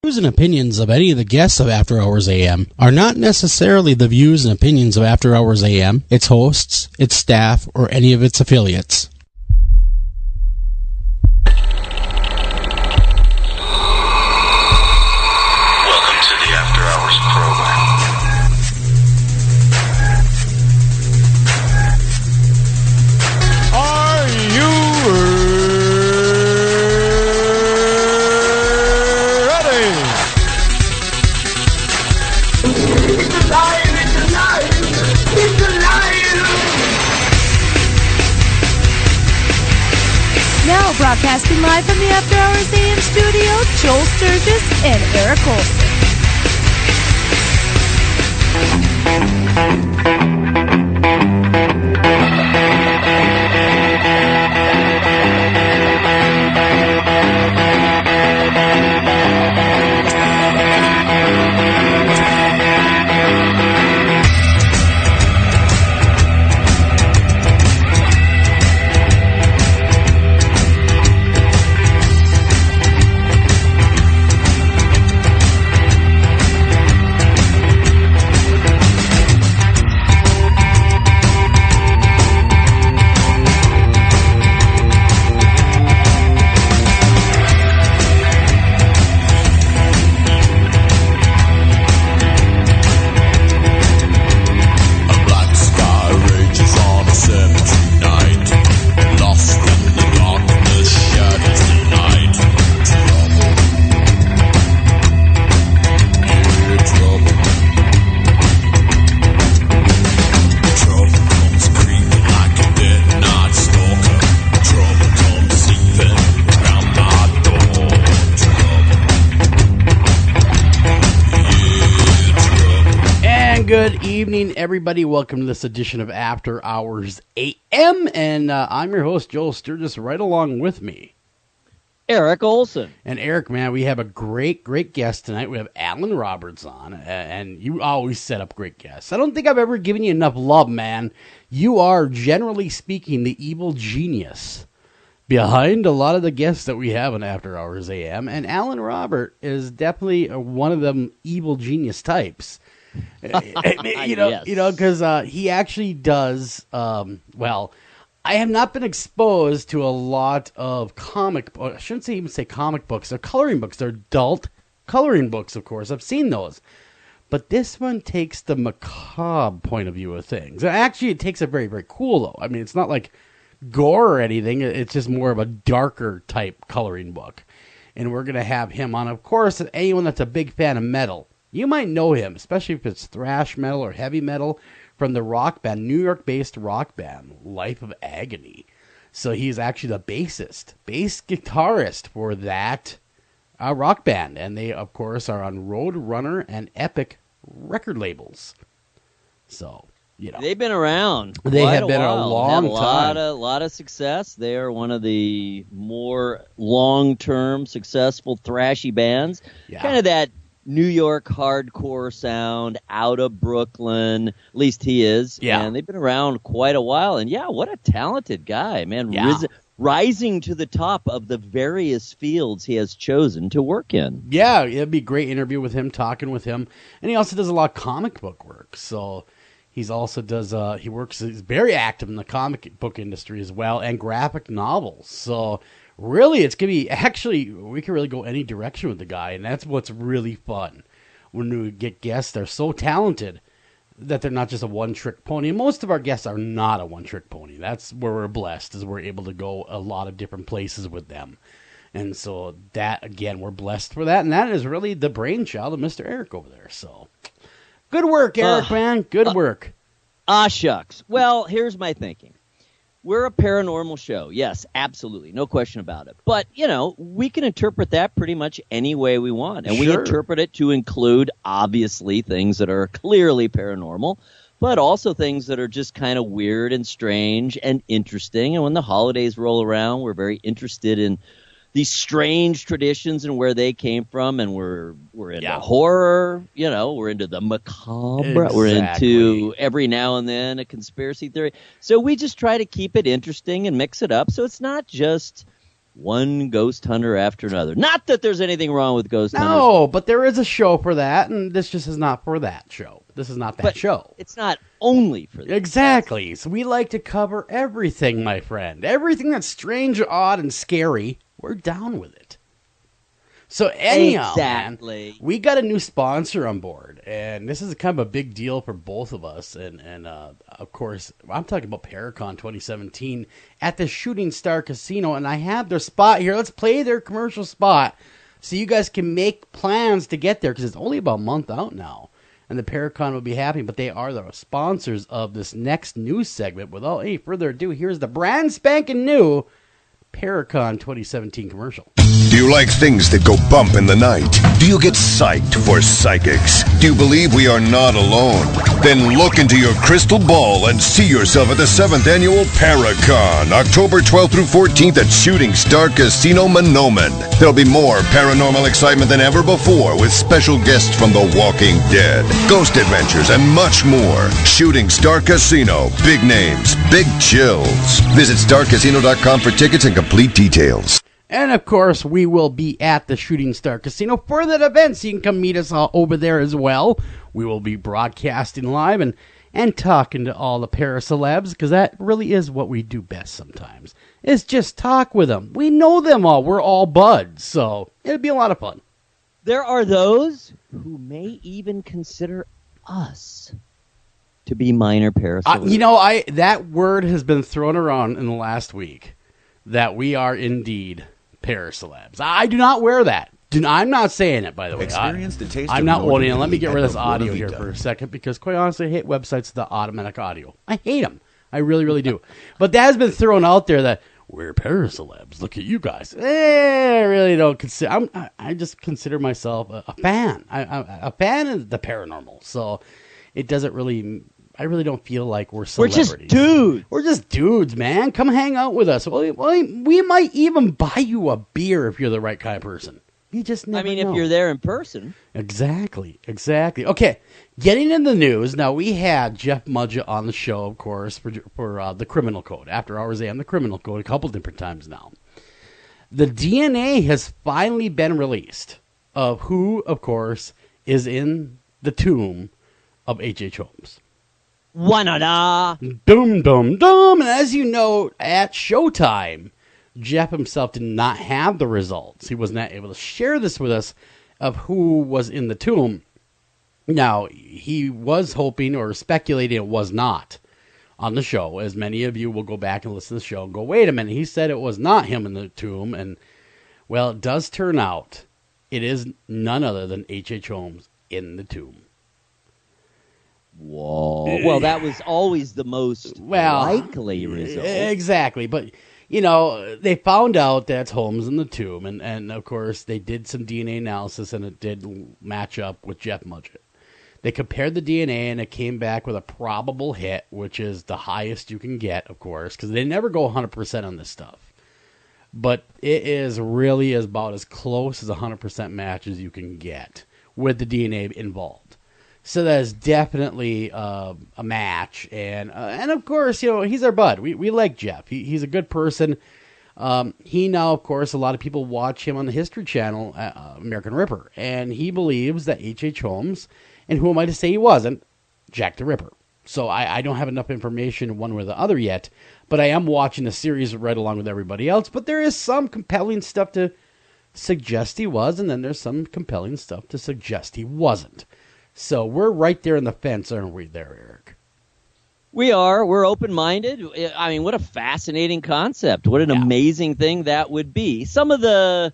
Views and opinions of any of the guests of After Hours AM are not necessarily the views and opinions of After Hours AM, its hosts, its staff, or any of its affiliates. Welcome to the After Hours program. Are you ready? It's alive! It's alive! It's alive! Now broadcasting live from the After Hours AM studio, Joel Sturgis and Eric Olson. Good evening, everybody. Welcome to this edition of After Hours AM, and I'm your host, Joel Sturgis, right along with me, Eric Olson. And Eric, man, we have a great guest tonight. We have Alan Roberts on, and you always set up great guests. I don't think I've ever given you enough love, man. You are, generally speaking, the evil genius behind a lot of the guests that we have on After Hours AM, and Alan Robert is definitely one of them evil genius types. Yes. Because he actually does. Well, I have not been exposed to a lot of I shouldn't even say comic books. They're coloring books. They're adult coloring books, of course. I've seen those, but this one takes the macabre point of view of things. Actually, it takes it very, very cool though. I mean, it's not like gore or anything. It's just more of a darker type coloring book, and we're gonna have him on. Of course, anyone that's a big fan of metal. You might know him, especially if it's thrash metal or heavy metal, from the rock band, New York-based rock band, Life of Agony. So he's actually the bass guitarist for that rock band. And they, of course, are on Roadrunner and Epic record labels. So, they've been around. They have been a long time. A lot of success. They are one of the more long-term successful thrashy bands. Yeah. Kind of that New York hardcore sound out of Brooklyn. At least he is. Yeah. And they've been around quite a while. And yeah, what a talented guy, man. Yeah. Rising to the top of the various fields he has chosen to work in. Yeah, it'd be a great interview with him, talking with him. And he also does a lot of comic book work. So he's very active in the comic book industry as well, and graphic novels. So really, it's going to be, we can really go any direction with the guy, and that's what's really fun. When we get guests, they're so talented that they're not just a one-trick pony. And most of our guests are not a one-trick pony. That's where we're blessed, is we're able to go a lot of different places with them. And so that, again, we're blessed for that, and that is really the brainchild of Mr. Eric over there. So good work, Eric, man. Good work. Shucks. Well, here's my thinking. We're a paranormal show. Yes, absolutely. No question about it. But, we can interpret that pretty much any way we want. And we interpret it to include, obviously, things that are clearly paranormal, but also things that are just kind of weird and strange and interesting. And when the holidays roll around, we're very interested in these strange traditions and where they came from, and we're into horror, we're into the macabre, exactly. We're into every now and then a conspiracy theory. So we just try to keep it interesting and mix it up. So it's not just one ghost hunter after another. Not that there's anything wrong with ghost hunters. No, but there is a show for that, and this just is not for that show. This is not that But show. It's not only for that. Exactly. So we like to cover everything, my friend. Everything that's strange, odd, and scary, we're down with it. So anyhow, Exactly. man, we got a new sponsor on board, and this is kind of a big deal for both of us. And of course, I'm talking about Paracon 2017 at the Shooting Star Casino, and I have their spot here. Let's play their commercial spot so you guys can make plans to get there, because it's only about a month out now. And the Paracon will be happy, but they are the sponsors of this next news segment. Without any further ado, here's the brand spanking new Paracon 2017 commercial. Do you like things that go bump in the night? Do you get psyched for psychics? Do you believe we are not alone? Then look into your crystal ball and see yourself at the 7th Annual Paracon, October 12th through 14th at Shooting Star Casino, Monoman. There'll be more paranormal excitement than ever before with special guests from The Walking Dead, Ghost Adventures, and much more. Shooting Star Casino. Big names, big chills. Visit starcasino.com for tickets and complete details. And, of course, we will be at the Shooting Star Casino for that event, so you can come meet us all over there as well. We will be broadcasting live and talking to all the para-celebs, because that really is what we do best sometimes, is just talk with them. We know them all. We're all buds, so it'll be a lot of fun. There are those who may even consider us to be minor para-celebs. That word has been thrown around in the last week, that we are indeed para-celebs. I do not wear that. I'm not saying it, by the way. Experience the taste I'm of not Northern owning it. Let me Italy get at rid of this the audio Buona here Vita. for a second, because quite honestly, I hate websites that automatic audio. I hate them. I really, really do. But that has been thrown out there that we're para-celebs. Look at you guys. I really don't consider. I just consider myself a fan. A fan of the paranormal. So it doesn't really. I really don't feel like we're celebrities. We're just dudes. We're just dudes, man. Come hang out with us. We might even buy you a beer if you're the right kind of person. You just never know. If you're there in person. Exactly. Okay, getting in the news. Now, we had Jeff Mudgett on the show, of course, for the Criminal Code. After Hours and the Criminal Code a couple different times now. The DNA has finally been released of who, of course, is in the tomb of H.H. Holmes. Wanada. Dum, dum, dum. And as you know, at Showtime, Jeff himself did not have the results. He was not able to share this with us of who was in the tomb. Now, he was hoping or speculating it was not on the show, as many of you will go back and listen to the show and go, wait a minute, he said it was not him in the tomb. And, well, it does turn out it is none other than H.H. Holmes in the tomb. Whoa. Well, that was always the most likely result. Exactly. But, they found out that's Holmes in the tomb. And, of course, they did some DNA analysis, and it did match up with Jeff Mudgett. They compared the DNA, and it came back with a probable hit, which is the highest you can get, of course, because they never go 100% on this stuff. But it is really about as close as 100% match as you can get with the DNA involved. So that is definitely a match, and of course, he's our bud. We like Jeff. He's a good person. He now, of course, a lot of people watch him on the History Channel, American Ripper, and he believes that H.H. Holmes, and who am I to say he wasn't, Jack the Ripper. So I don't have enough information one way or the other yet, but I am watching the series right along with everybody else. But there is some compelling stuff to suggest he was, and then there's some compelling stuff to suggest he wasn't. So we're right there in the fence, aren't we there, Eric? We are. We're open-minded. I mean, what a fascinating concept. What an amazing thing that would be. Some of the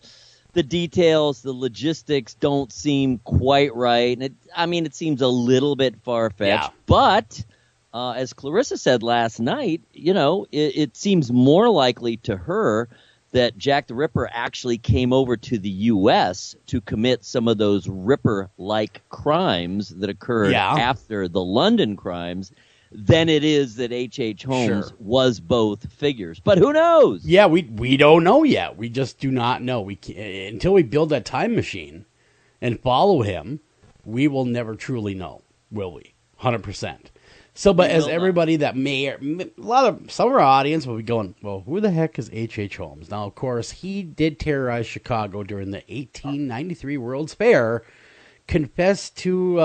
details, the logistics don't seem quite right. And it seems a little bit far-fetched. Yeah. But as Clarissa said last night, it seems more likely to her that Jack the Ripper actually came over to the U.S. to commit some of those Ripper-like crimes that occurred after the London crimes than it is that H.H. Holmes was both figures. But who knows? Yeah, we don't know yet. We just do not know. Until we build that time machine and follow him, we will never truly know, will we? 100%. So, but We as will not. everybody that some of our audience will be going, well, who the heck is H.H. Holmes? Now, of course, he did terrorize Chicago during the 1893 World's Fair, confessed to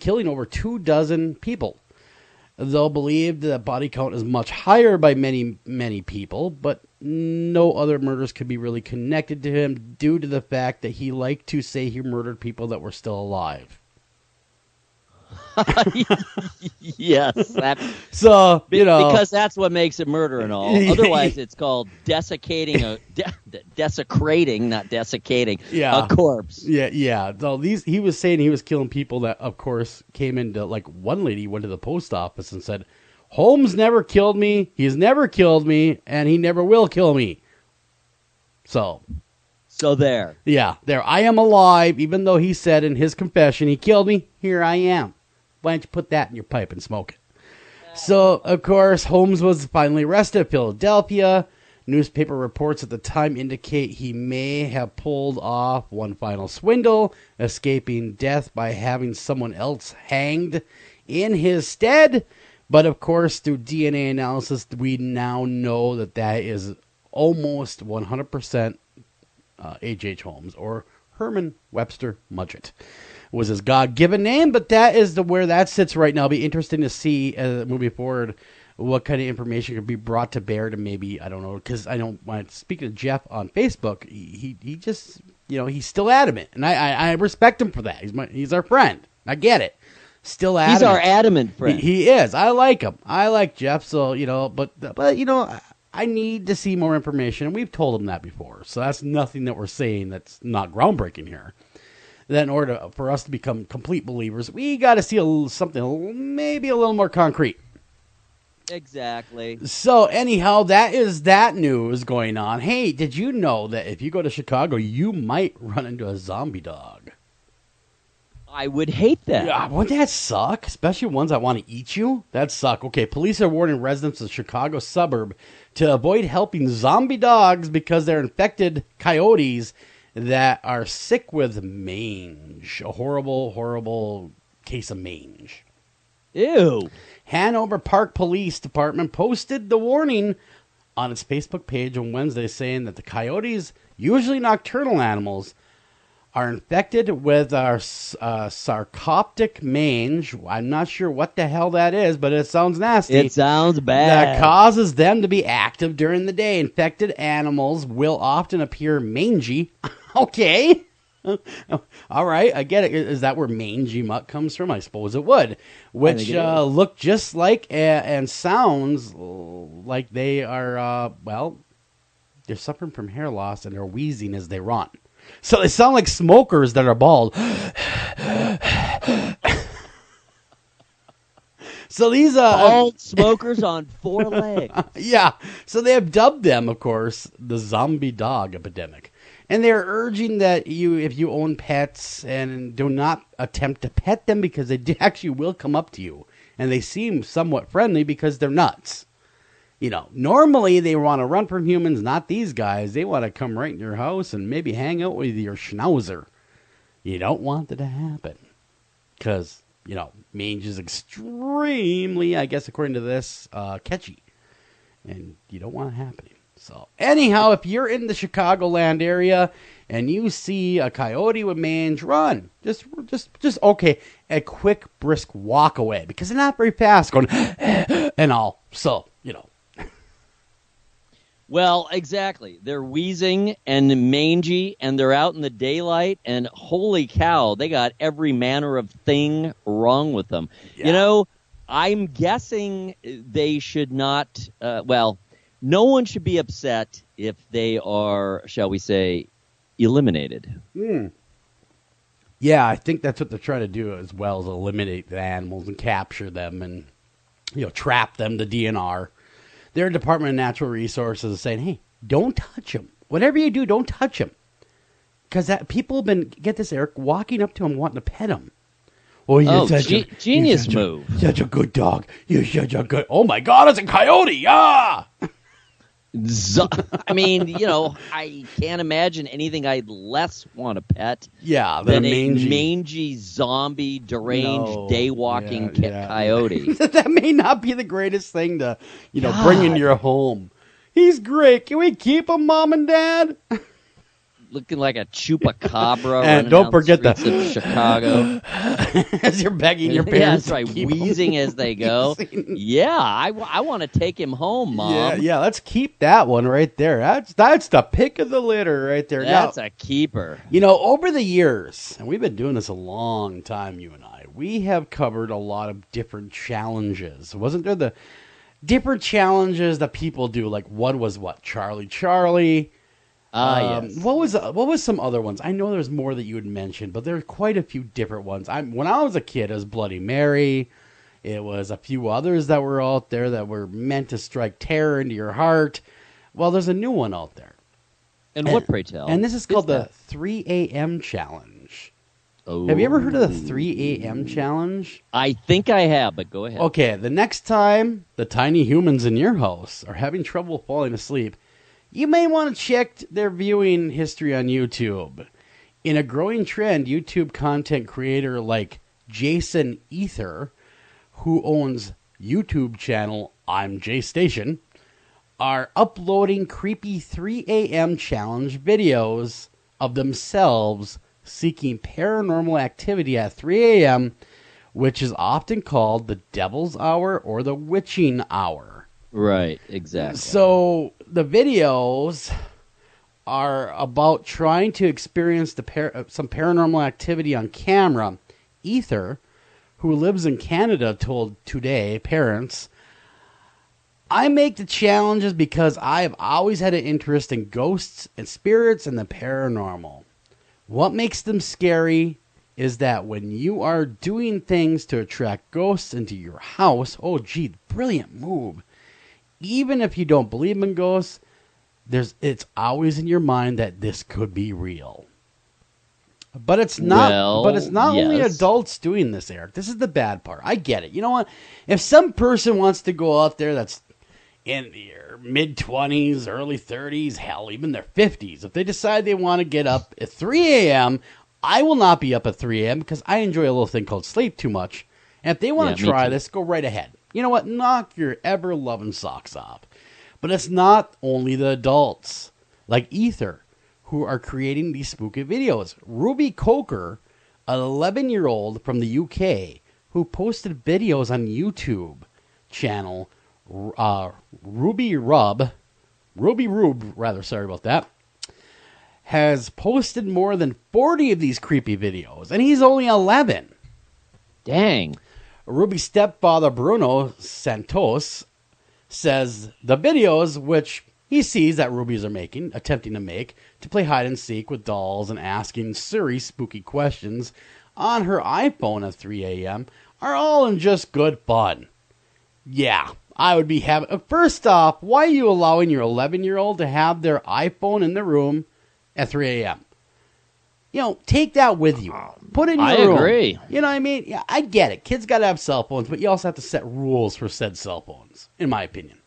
killing over 24 people. Though believed that body count is much higher by many, many people, but no other murders could be really connected to him due to the fact that he liked to say he murdered people that were still alive. Yes, So, because that's what makes it murder and all. Otherwise, it's called desecrating, not desiccating a corpse. Yeah. So he was saying he was killing people that, of course, came into, like, one lady went to the post office and said, Holmes never killed me, he's never killed me, and he never will kill me. So there. Yeah, there. I am alive, even though he said in his confession he killed me. Here I am. Why don't you put that in your pipe and smoke it? So, of course, Holmes was finally arrested in Philadelphia. Newspaper reports at the time indicate he may have pulled off one final swindle, escaping death by having someone else hanged in his stead. But, of course, through DNA analysis, we now know that is almost 100% H.H. Holmes, or Herman Webster Mudgett was his God-given name, but that is where that sits right now. It'll be interesting to see moving forward what kind of information could be brought to bear to maybe, I don't know, because I don't want to speak to Jeff on Facebook. He just, he's still adamant, and I respect him for that. He's our friend. I get it. Still adamant. He's our adamant friend. He is. I like him. I like Jeff. So but I need to see more information, and we've told him that before. So that's nothing that we're saying that's not groundbreaking here. That in order for us to become complete believers, we got to see something maybe a little more concrete. Exactly. So anyhow, that is that news going on. Hey, did you know that if you go to Chicago, you might run into a zombie dog? I would hate that. Yeah, wouldn't that suck? Especially ones that want to eat you? That'd suck. Okay, police are warning residents of the Chicago suburb to avoid helping zombie dogs because they're infected coyotes that are sick with mange. A horrible, horrible case of mange. Ew. Hanover Park Police Department posted the warning on its Facebook page on Wednesday, saying that the coyotes, usually nocturnal animals, are infected with our sarcoptic mange. I'm not sure what the hell that is, but it sounds nasty. It sounds bad. That causes them to be active during the day. Infected animals will often appear mangy. Okay. All right, I get it. Is that where mangy mutt comes from? I suppose it would. Which look just like and sounds like they are, they're suffering from hair loss and they're wheezing as they run. So they sound like smokers that are bald. So these bald smokers on 4 legs. Yeah. So they have dubbed them, of course, the zombie dog epidemic. And they're urging that if you own pets, and do not attempt to pet them because they actually will come up to you. And they seem somewhat friendly because they're nuts. Normally they want to run from humans, not these guys. They want to come right in your house and maybe hang out with your schnauzer. You don't want that to happen. Because, mange is extremely, I guess according to this, catchy. And you don't want it happening. So, anyhow, if you're in the Chicagoland area and you see a coyote with mange, run. Just okay, a quick, brisk walk away. Because they're not very fast going, and all. So, Well, exactly. They're wheezing and mangy, and they're out in the daylight, and holy cow, they got every manner of thing wrong with them. Yeah. I'm guessing they should not, no one should be upset if they are, shall we say, eliminated. Yeah, I think that's what they're trying to do as well, is eliminate the animals and capture them and, trap them to DNR. Their Department of Natural Resources is saying, hey, don't touch them. Whatever you do, don't touch them. Because people have been, get this, Eric, walking up to him wanting to pet him. Oh, genius move. Such a good dog. You're such a good... Oh, my God, it's a coyote. Ah! I mean, I can't imagine anything I'd less want to pet Yeah, than the a mangy zombie, deranged, day-walking coyote. That may not be the greatest thing to, bring in your home. He's great. Can we keep him, Mom and Dad? Looking like a chupacabra. And don't forget the streets of Chicago. As you're begging your Yeah, parents that's right. to keep Wheezing him. as they go. Yeah, I want to take him home, Mom. Yeah, let's keep that one right there. That's the pick of the litter right there. That's a keeper. Over the years, and we've been doing this a long time, you and I, we have covered a lot of different challenges. Wasn't there the different challenges that people do? Like one was Charlie. Yes. What was some other ones? I know there's more that you had mentioned, but there's quite a few different ones. When I was a kid, it was Bloody Mary. It was a few others that were out there that were meant to strike terror into your heart. Well, there's a new one out there. And what, pray tell? And this is called the that? 3 a.m. challenge. Oh. Have you ever heard of the 3 a.m. challenge? I think I have, but go ahead. Okay, the next time the tiny humans in your house are having trouble falling asleep, you may want to check their viewing history on YouTube. In a growing trend, YouTube content creator like Jason Ether, who owns YouTube channel I'm J Station, are uploading creepy 3 a.m. challenge videos of themselves seeking paranormal activity at 3 a.m., which is often called the devil's hour or the witching hour. Right, exactly. So the videos are about trying to experience some paranormal activity on camera. Ether, who lives in Canada, told Today parents, "I make the challenges because I've always had an interest in ghosts and spirits and the paranormal. What makes them scary is that when you are doing things to attract ghosts into your house," oh gee, brilliant move. "Even if you don't believe in ghosts, it's always in your mind that this could be real." But it's not. Only yes. adults doing this, Eric. This is the bad part. I get it. You know what? If some person wants to go out there that's in their mid-20s, early 30s, hell, even their 50s, if they decide they want to get up at 3 a.m., I will not be up at 3 a.m. because I enjoy a little thing called sleep too much. And if they want to try this, go right ahead. You know what? Knock your ever-loving socks off. But it's not only the adults, like Ether, who are creating these spooky videos. Ruby Coker, an 11-year-old from the UK, who posted videos on YouTube channel Ruby Rube, sorry about that, has posted more than 40 of these creepy videos, and he's only 11. Dang. Ruby's stepfather, Bruno Santos, says the videos, which he sees that Ruby's are attempting to make, to play hide and seek with dolls and asking Siri spooky questions on her iPhone at 3 a.m., are all in just good fun. Yeah, I would be having... First off, why are you allowing your 11-year-old to have their iPhone in the room at 3 a.m.? Take that with you. Put it in your room. I agree. You know what I mean? Yeah, I get it. Kids got to have cell phones, but you also have to set rules for said cell phones, in my opinion.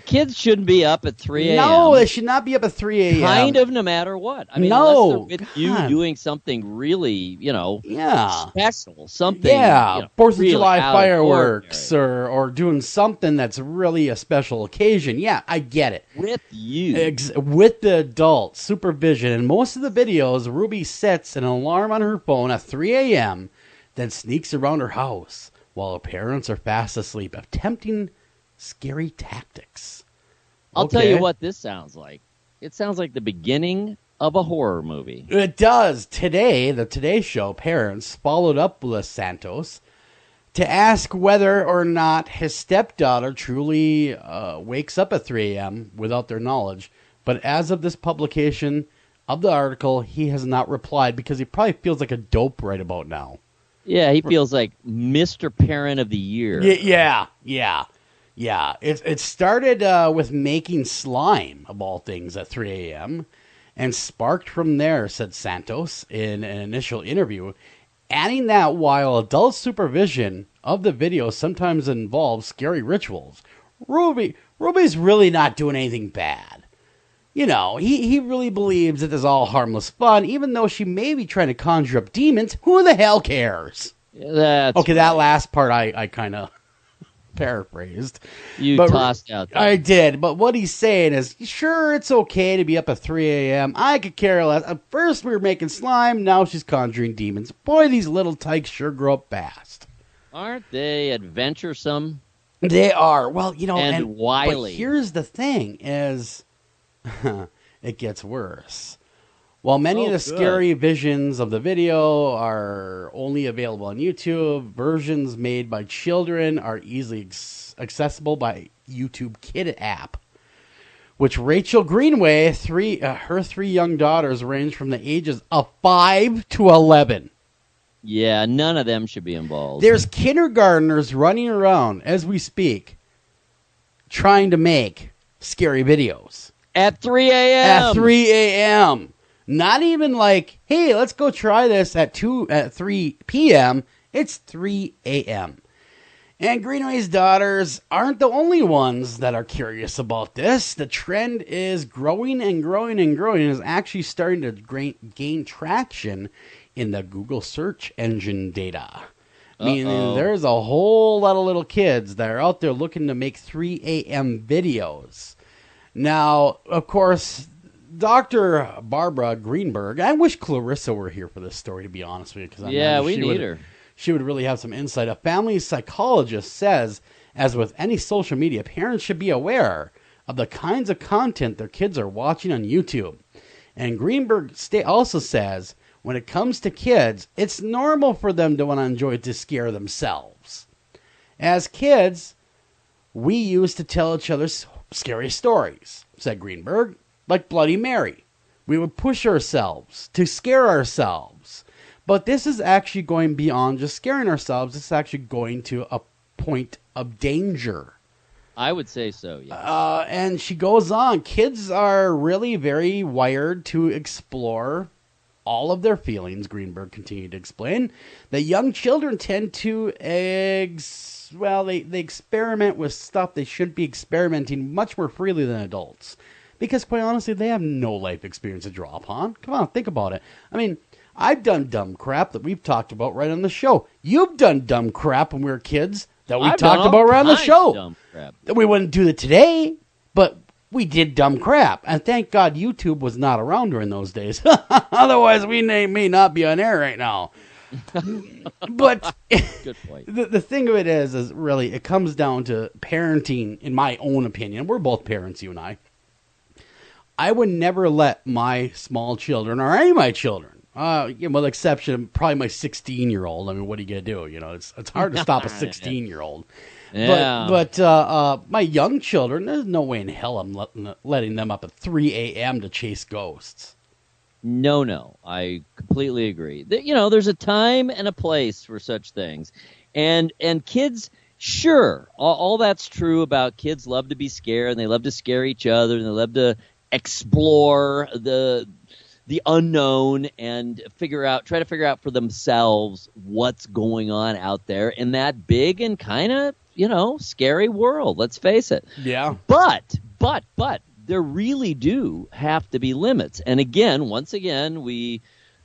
Kids shouldn't be up at 3 a.m. No, they should not be up at 3 a.m. Kind of, no matter what. I mean, no, unless they're with you doing something really, special, something. Yeah, 4th of really July out fireworks or doing something that's really a special occasion. Yeah, I get it. With you. With the adult supervision. And most of the videos, Ruby sets an alarm on her phone at 3 a.m., then sneaks around her house while her parents are fast asleep, attempting scary tactics. I'll tell you what this sounds like. It sounds like the beginning of a horror movie. It does. Today, the Today Show parents followed up with Santos to ask whether or not his stepdaughter truly wakes up at 3 a.m. without their knowledge. But as of this publication of the article, he has not replied because he probably feels like a dope right about now. Yeah, he feels like Mr. Parent of the Year. Yeah, it started with making slime, of all things, at 3 a.m., and sparked from there, said Santos in an initial interview, adding that while adult supervision of the video sometimes involves scary rituals, Ruby Ruby's really not doing anything bad. You know, he really believes that this is all harmless fun, even though she may be trying to conjure up demons. Who the hell cares? That's okay, that last part I kind of paraphrased. You tossed out there. I did, but what he's saying is, sure, it's okay to be up at 3 a.m. I could care less. At first we were making slime, now she's conjuring demons. Boy, these little tykes sure grow up fast. Aren't they adventuresome? They are. Well, you know, and wily. But here's the thing is, it gets worse. While many of the scary visions of the video are only available on YouTube, versions made by children are easily accessible by YouTube Kid app, which Rachel Greenway, her 3 young daughters range from the ages of 5 to 11. Yeah, none of them should be involved. There's kindergartners running around as we speak trying to make scary videos. At 3 a.m. At 3 a.m. Not even like, hey, let's go try this at 3 p.m. It's 3 a.m. And Greenway's daughters aren't the only ones that are curious about this. The trend is growing and growing and growing and is actually starting to gain traction in the Google search engine data. Meaning there's a whole lot of little kids that are out there looking to make 3 a.m. videos. Now, of course, Dr. Barbara Greenberg, I wish Clarissa were here for this story, to be honest with you. Because we need her. She would really have some insight. A family psychologist says, as with any social media, parents should be aware of the kinds of content their kids are watching on YouTube. And Greenberg also says, when it comes to kids, it's normal for them to want to enjoy it to scare themselves. As kids, we used to tell each other scary stories, said Greenberg, like Bloody Mary. We would push ourselves to scare ourselves. But this is actually going beyond just scaring ourselves. It's actually going to a point of danger. I would say so, yeah. And she goes on, kids are really very wired to explore all of their feelings, Greenberg continued to explain. The young children tend to they experiment with stuff they shouldn't be experimenting much more freely than adults. Because quite honestly, they have no life experience to draw upon. Come on, think about it. I mean, I've done dumb crap that we've talked about right on the show. You've done dumb crap when we were kids that we talked about right on the show. Dumb crap. We wouldn't do it today, but we did dumb crap. And thank God YouTube was not around during those days. Otherwise, we may not be on air right now. But good point. The thing of it is really, it comes down to parenting, in my own opinion. We're both parents, you and I. I would never let my small children, or any of my children, with the exception of probably my 16-year-old. I mean, what are you going to do? You know, it's hard to stop a 16-year-old. Yeah. But my young children, there's no way in hell I'm letting them up at 3 a.m. to chase ghosts. No, I completely agree. There's a time and a place for such things. And kids, sure, all that's true about kids love to be scared, and they love to scare each other, and they love to explore the unknown and try to figure out for themselves what's going on out there in that big and kind of, scary world. Let's face it. Yeah. But there really do have to be limits. And once again, we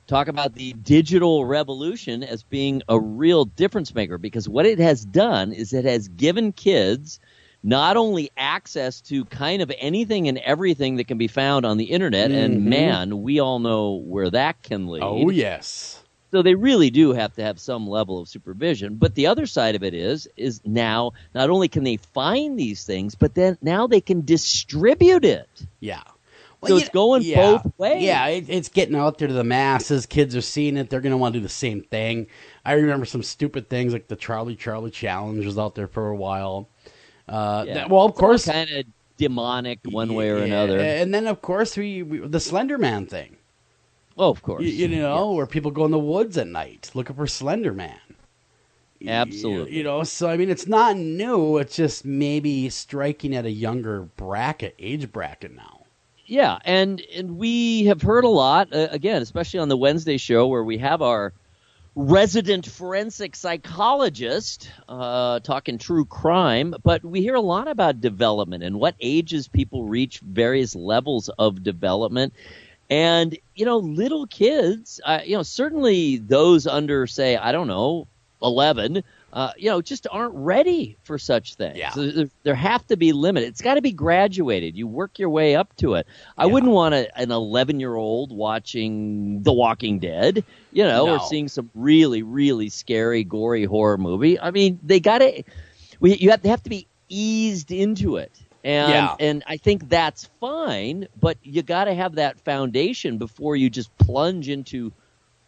talk about the digital revolution as being a real difference maker, because what it has done is it has given kids not only access to kind of anything and everything that can be found on the internet, and man, we all know where that can lead. Oh, yes. So they really do have to have some level of supervision. But the other side of it is now not only can they find these things, but then now they can distribute it. Yeah. So it's going both ways. Yeah, it's getting out there to the masses. Kids are seeing it. They're going to want to do the same thing. I remember some stupid things like the Charlie Challenge was out there for a while. Of course, kind of demonic one way or another. And then, of course, the Slender Man thing. Oh, of course. Where people go in the woods at night looking for Slender Man. Absolutely. So I mean, it's not new. It's just maybe striking at a younger age bracket now. Yeah, and we have heard a lot again, especially on the Wednesday show where we have our resident forensic psychologist, talking true crime, but we hear a lot about development and what ages people reach various levels of development. And, little kids, certainly those under, say, I don't know, 11, just aren't ready for such things. Yeah. So there have to be limits. It's got to be graduated. You work your way up to it. I wouldn't want an 11-year-old watching The Walking Dead, or seeing some really, really scary, gory horror movie. I mean, they have to be eased into it. And I think that's fine, but you got to have that foundation before you just plunge into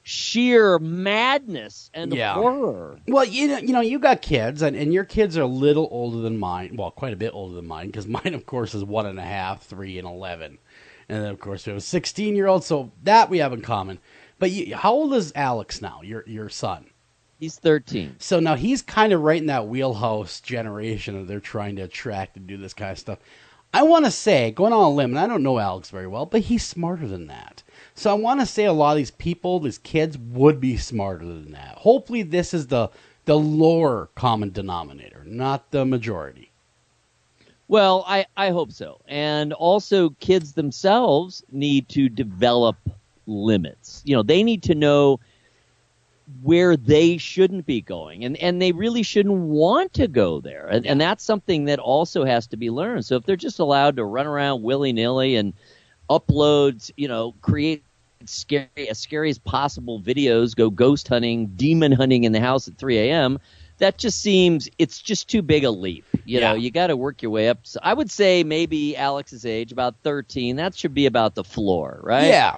sheer madness and horror. Well, you got kids, and your kids are a little older than mine. Well, quite a bit older than mine, because mine, of course, is 1.5, 3, and 11. And then, of course, we have a 16-year-old, so that we have in common. But how old is Alex now, your son? He's 13. So now he's kind of right in that wheelhouse generation that they're trying to attract and do this kind of stuff. I want to say, going on a limb, and I don't know Alex very well, but he's smarter than that. So I want to say a lot of these people, these kids, would be smarter than that. Hopefully this is the lower common denominator, not the majority. Well, I hope so. And also kids themselves need to develop limits. They need to know where they shouldn't be going, and they really shouldn't want to go there. And that's something that also has to be learned. So if they're just allowed to run around willy-nilly and upload, create as scary as possible videos, go ghost hunting, demon hunting in the house at 3 a.m., that just seems, it's just too big a leap. You got to work your way up. So I would say maybe Alex's age, about 13, that should be about the floor, right? Yeah.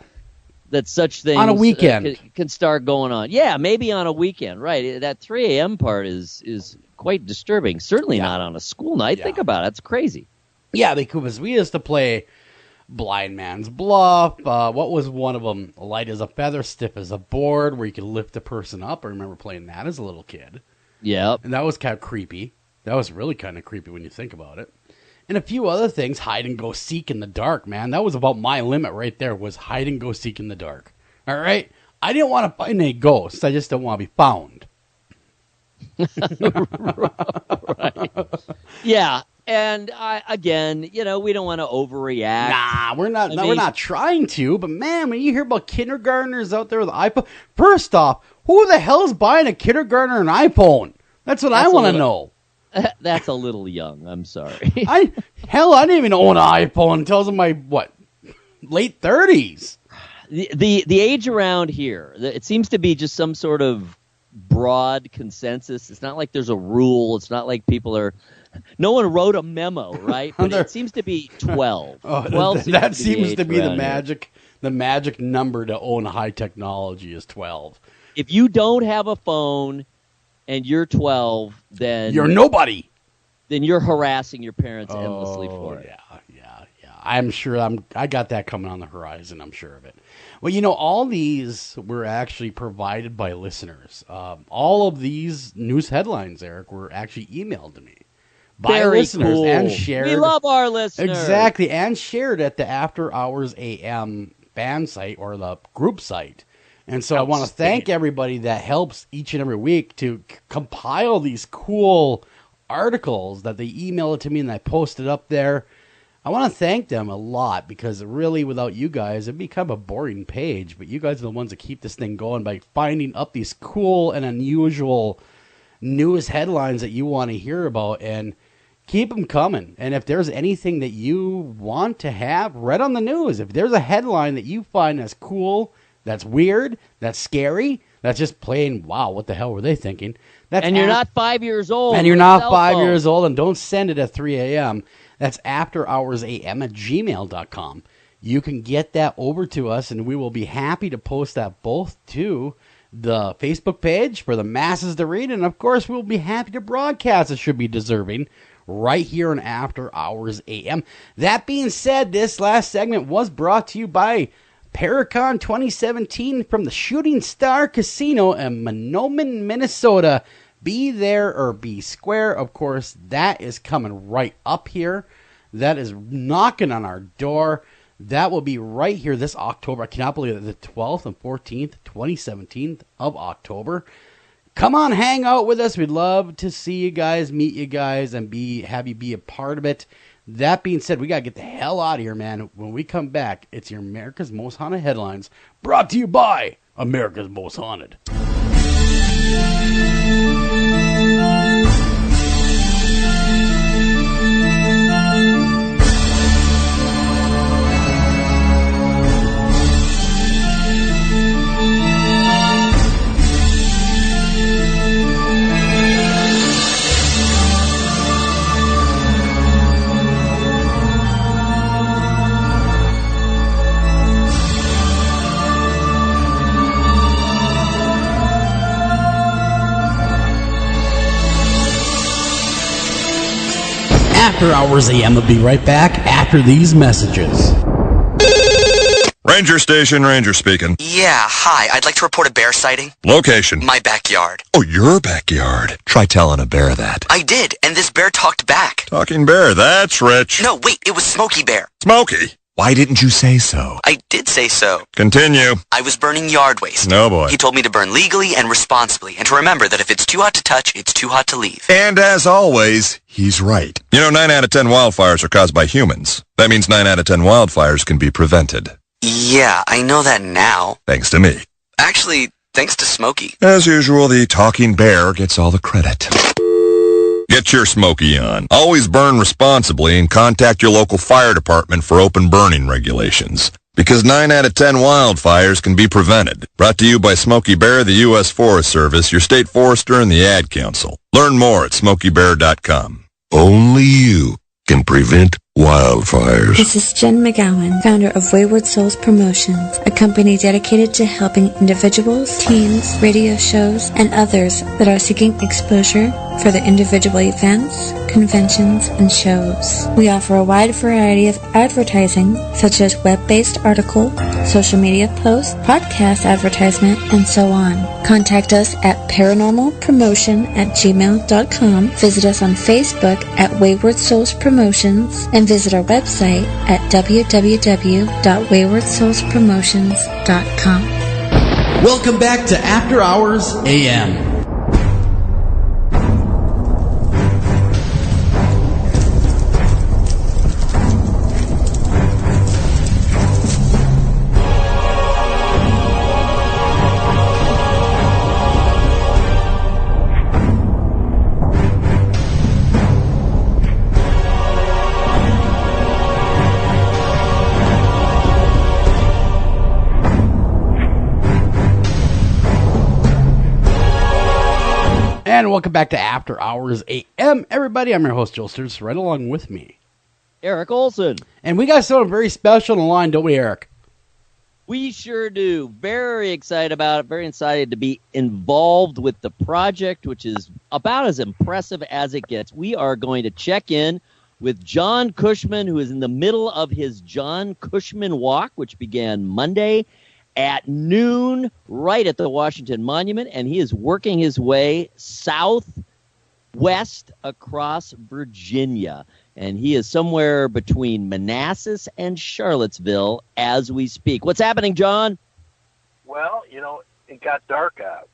That such things on a weekend can start going on. Yeah, maybe on a weekend, right? That 3 a.m. part is quite disturbing. Certainly not on a school night. Think about it. It's crazy. Yeah, because we used to play Blind Man's Bluff. What was one of them? Light as a feather, stiff as a board, where you could lift a person up. I remember playing that as a little kid. Yeah. And that was kind of creepy. That was really kind of creepy when you think about it. And a few other things, hide and go seek in the dark, man. That was about my limit right there, was hide and go seek in the dark. All right? I didn't want to find any ghosts. I just don't want to be found. Right. Yeah. And again, we don't want to overreact. Nah, we're not. We're not trying to. But man, when you hear about kindergartners out there with iPhone, first off, who the hell is buying a kindergartner an iPhone? That's what I want to know. That's a little young. I'm sorry. I didn't even own an iPhone until I was in my late 30s. The age around here, it seems to be just some sort of broad consensus. It's not like there's a rule. It's not like people are. No one wrote a memo, right? But it seems to be 12. 12 that seems to be the magic. The magic number to own high technology is 12. If you don't have a phone and you're 12, then you're nobody. Then you're harassing your parents endlessly for it. Yeah. I'm sure I got that coming on the horizon. I'm sure of it. Well, all these were actually provided by listeners. All of these news headlines, Eric, were actually emailed to me by Very listeners cool. and shared. We love our listeners. Exactly, and shared at the After Hours AM fan site or the group site. And so I want to thank everybody that helps each and every week to compile these cool articles that they email it to me and I post it up there. I want to thank them a lot because really without you guys, it'd be kind of a boring page. But you guys are the ones that keep this thing going by finding up these cool and unusual news headlines that you want to hear about and keep them coming. And if there's anything that you want to have read on the news, if there's a headline that you find that's cool, that's weird, that's scary, that's just plain, wow, what the hell were they thinking? And you're not 5 years old. And you're not 5 years old, and don't send it at 3 a.m. That's afterhoursam@gmail.com. You can get that over to us, and we will be happy to post that both to the Facebook page for the masses to read, and of course, we'll be happy to broadcast it should be deserving right here on After Hours AM. That being said, this last segment was brought to you by Paracon 2017 from the Shooting Star Casino in Mahnomen, Minnesota. Be there or be square. Of course, that is coming right up here. That is knocking on our door. That will be right here this October. I cannot believe it. The 12th and 14th, 2017 of October. Come on, hang out with us. We'd love to see you guys, meet you guys, and have you be a part of it. That being said, we got to get the hell out of here, man. When we come back, it's your America's Most Haunted Headlines, brought to you by America's Most Haunted. After Hours AM will be right back after these messages. Ranger Station, Ranger speaking. Yeah, hi. I'd like to report a bear sighting. Location. My backyard. Oh, your backyard. Try telling a bear that. I did, and this bear talked back. Talking bear, that's rich. No, wait, it was Smokey Bear. Smokey. Why didn't you say so? I did say so. Continue. I was burning yard waste. No, boy. He told me to burn legally and responsibly, and to remember that if it's too hot to touch, it's too hot to leave. And as always, he's right. You know, 9 out of 10 wildfires are caused by humans. That means 9 out of 10 wildfires can be prevented. Yeah, I know that now. Thanks to me. Actually, thanks to Smokey. As usual, the talking bear gets all the credit. Get your Smokey on. Always burn responsibly and contact your local fire department for open burning regulations. Because 9 out of 10 wildfires can be prevented. Brought to you by Smokey Bear, the U.S. Forest Service, your state forester, and the Ad Council. Learn more at smokeybear.com. Only you can prevent wildfires. This is Jen McGowan, founder of Wayward Souls Promotions, a company dedicated to helping individuals, teams, radio shows, and others that are seeking exposure for their individual events, conventions, and shows. We offer a wide variety of advertising, such as web-based article, social media posts, podcast advertisement, and so on. Contact us at paranormalpromotion@gmail.com, visit us on Facebook at Wayward Souls Promotions, and visit our website at www.waywardsoulspromotions.com. Welcome back to After Hours AM. And welcome back to After Hours AM. Everybody, I'm your host, Joel Sturgis, right along with me, Eric Olson. And we got something very special on the line, don't we, Eric? We sure do. Very excited about it. Very excited to be involved with the project, which is about as impressive as it gets. We are going to check in with John Cushman, who is in the middle of his John Cushman Walk, which began Monday at noon right at the Washington Monument, and he is working his way southwest across Virginia. And he is somewhere between Manassas and Charlottesville as we speak. What's happening, John? Well, you know, it got dark out.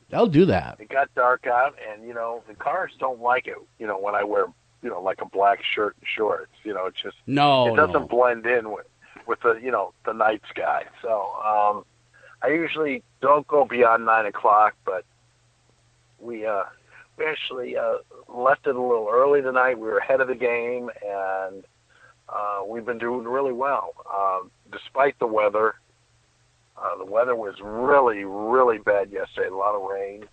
They'll do that. It got dark out, and, you know, the cars don't like it, you know, when I wear, you know, like a black shirt and shorts. You know, it's just, it doesn't blend in with the, you know, the night sky. So I usually don't go beyond 9 o'clock, but we actually left it a little early tonight. We were ahead of the game, and we've been doing really well. Despite the weather, the weather was really, really bad yesterday, a lot of rain,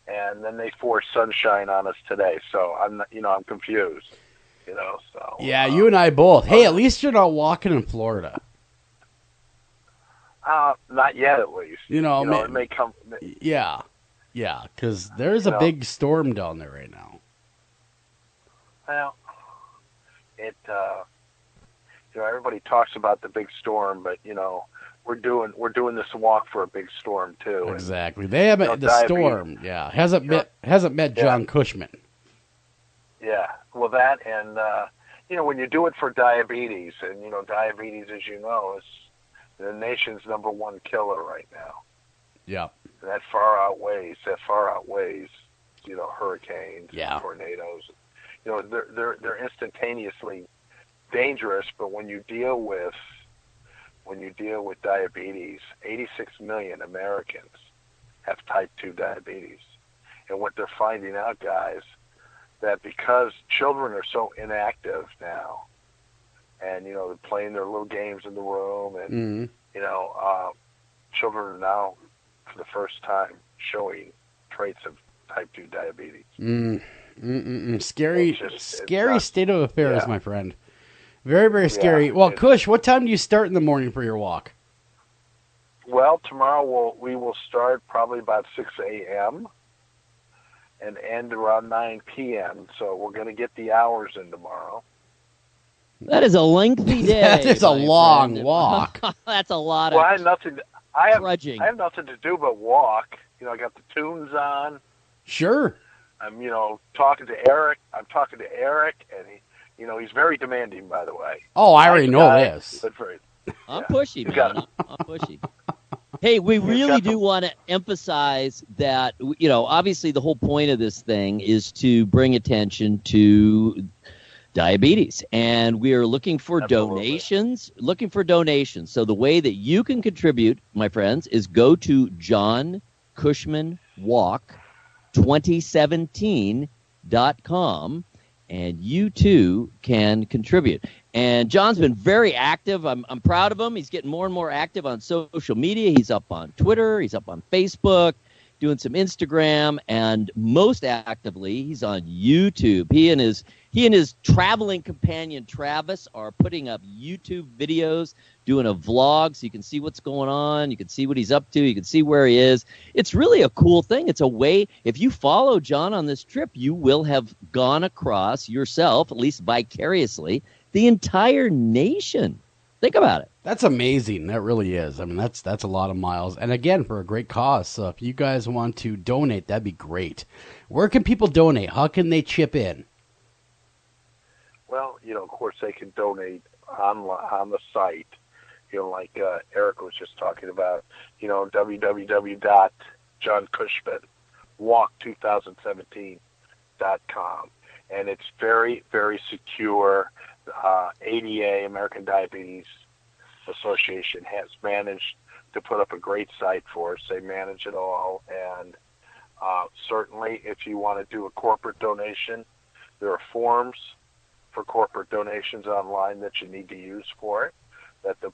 and then they forced sunshine on us today. So I'm confused. You know, so yeah, you and I both. Hey, at least you're not walking in Florida. Not yet, at least. You know, it may come. Yeah, because there's a big storm down there right now. Well, you know, everybody talks about the big storm, but you know, we're doing this walk for a big storm too. Exactly. They haven't the storm. Yeah, hasn't met John Cushman. Yeah, well, that and when you do it for diabetes, and diabetes, as you know, is the nation's number one killer right now. Yeah. And that far outweighs hurricanes, and tornadoes. They're instantaneously dangerous, but when you deal with diabetes, 86 million Americans have type 2 diabetes. And what they're finding out, guys, that because children are so inactive now, and they're playing their little games in the room, and children are now for the first time showing traits of type 2 diabetes. Scary state of affairs, my friend. Very, very scary. Well, Kush, what time do you start in the morning for your walk? Well, tomorrow we will start probably about 6 a.m. and end around 9 p.m. So we're going to get the hours in tomorrow. That is a lengthy day. That is a long walk. That's a lot of I have nothing to do but walk. I got the tunes on. Sure. I'm, talking to Eric. I'm talking to Eric, and he's very demanding, by the way. Oh, I already know this. I'm pushy, man. I'm pushy. Hey, we really do want to emphasize that, obviously the whole point of this thing is to bring attention to diabetes. And we are looking for donations. So the way that you can contribute, my friends, is go to johncushmanwalk2017.com, and you too can contribute. And John's been very active. I'm proud of him. He's getting more and more active on social media. He's up on Twitter. He's up on Facebook, doing some Instagram, and most actively, he's on YouTube. He and his traveling companion Travis are putting up YouTube videos, doing a vlog, so you can see what's going on. You can see what he's up to. You can see where he is. It's really a cool thing. It's a way, if you follow John on this trip, you will have gone across yourself, at least vicariously, the entire nation. Think about it. That's amazing. That really is. I mean, that's a lot of miles. And again, for a great cause. So if you guys want to donate, that'd be great. Where can people donate? How can they chip in? Well, of course, they can donate on the site. Like Eric was just talking about, www.johncushmanwalk2017.com. And it's very, very secure. ADA, American Diabetes Association, has managed to put up a great site for us. They manage it all. And certainly, if you want to do a corporate donation, there are forms for corporate donations online that you need to use for it, that the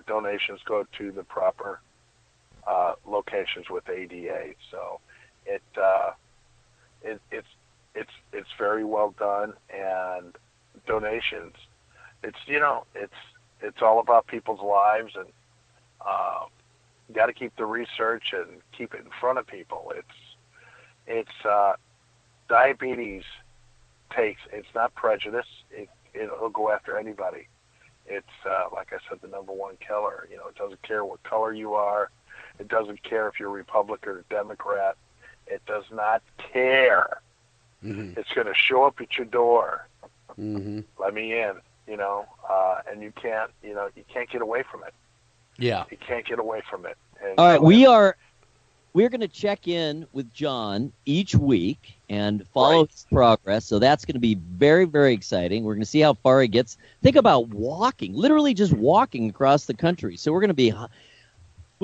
donations go to the proper locations with ADA. So it's very well done, and donations, it's all about people's lives, and you got to keep the research and keep it in front of people. It's diabetes it's not prejudice. It'll go after anybody. It's like I said, the number one killer. It doesn't care what color you are. It doesn't care if you're Republican or Democrat. It does not care. Mm-hmm. It's going to show up at your door. Mm-hmm. Let me in. And you can't get away from it. Yeah, you can't get away from it. And all right, we're going to check in with John each week and follow his progress. So that's going to be very, very exciting. We're going to see how far he gets. Think about walking, literally just walking across the country. So we'll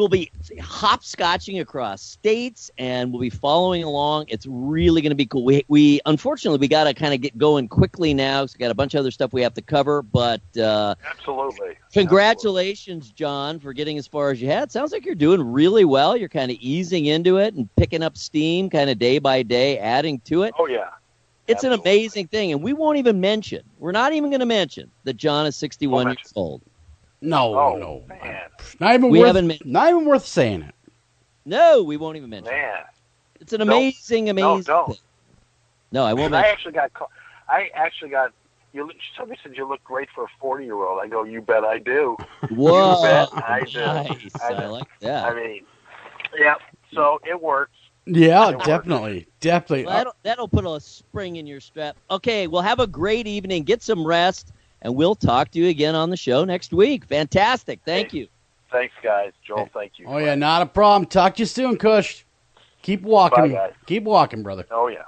be hopscotching across states, and we'll be following along. It's really going to be cool. We unfortunately, we got to kind of get going quickly now, because we got a bunch of other stuff we have to cover. But absolutely, congratulations, John, for getting as far as you had. Sounds like you're doing really well. You're kind of easing into it and picking up steam, kind of day by day, adding to it. Oh yeah, it's an amazing thing, and we're not even going to mention that John is 61 years old. No, man. Not even worth saying it. No, we won't even mention it. It's an amazing thing. No, I won't mention it. I actually got, somebody said you look great for a 40-year-old. I go, you bet I do. Whoa. You bet I do. Nice. I like that. I mean, yeah, so it works. Yeah, definitely. Well, that'll put a spring in your step. Okay, well, have a great evening. Get some rest, and we'll talk to you again on the show next week. Fantastic. Thank you. Thanks, guys. Joel, thank you. Oh, yeah, not a problem. Talk to you soon, Kush. Keep walking. Bye, guys. Keep walking, brother. Oh, yeah.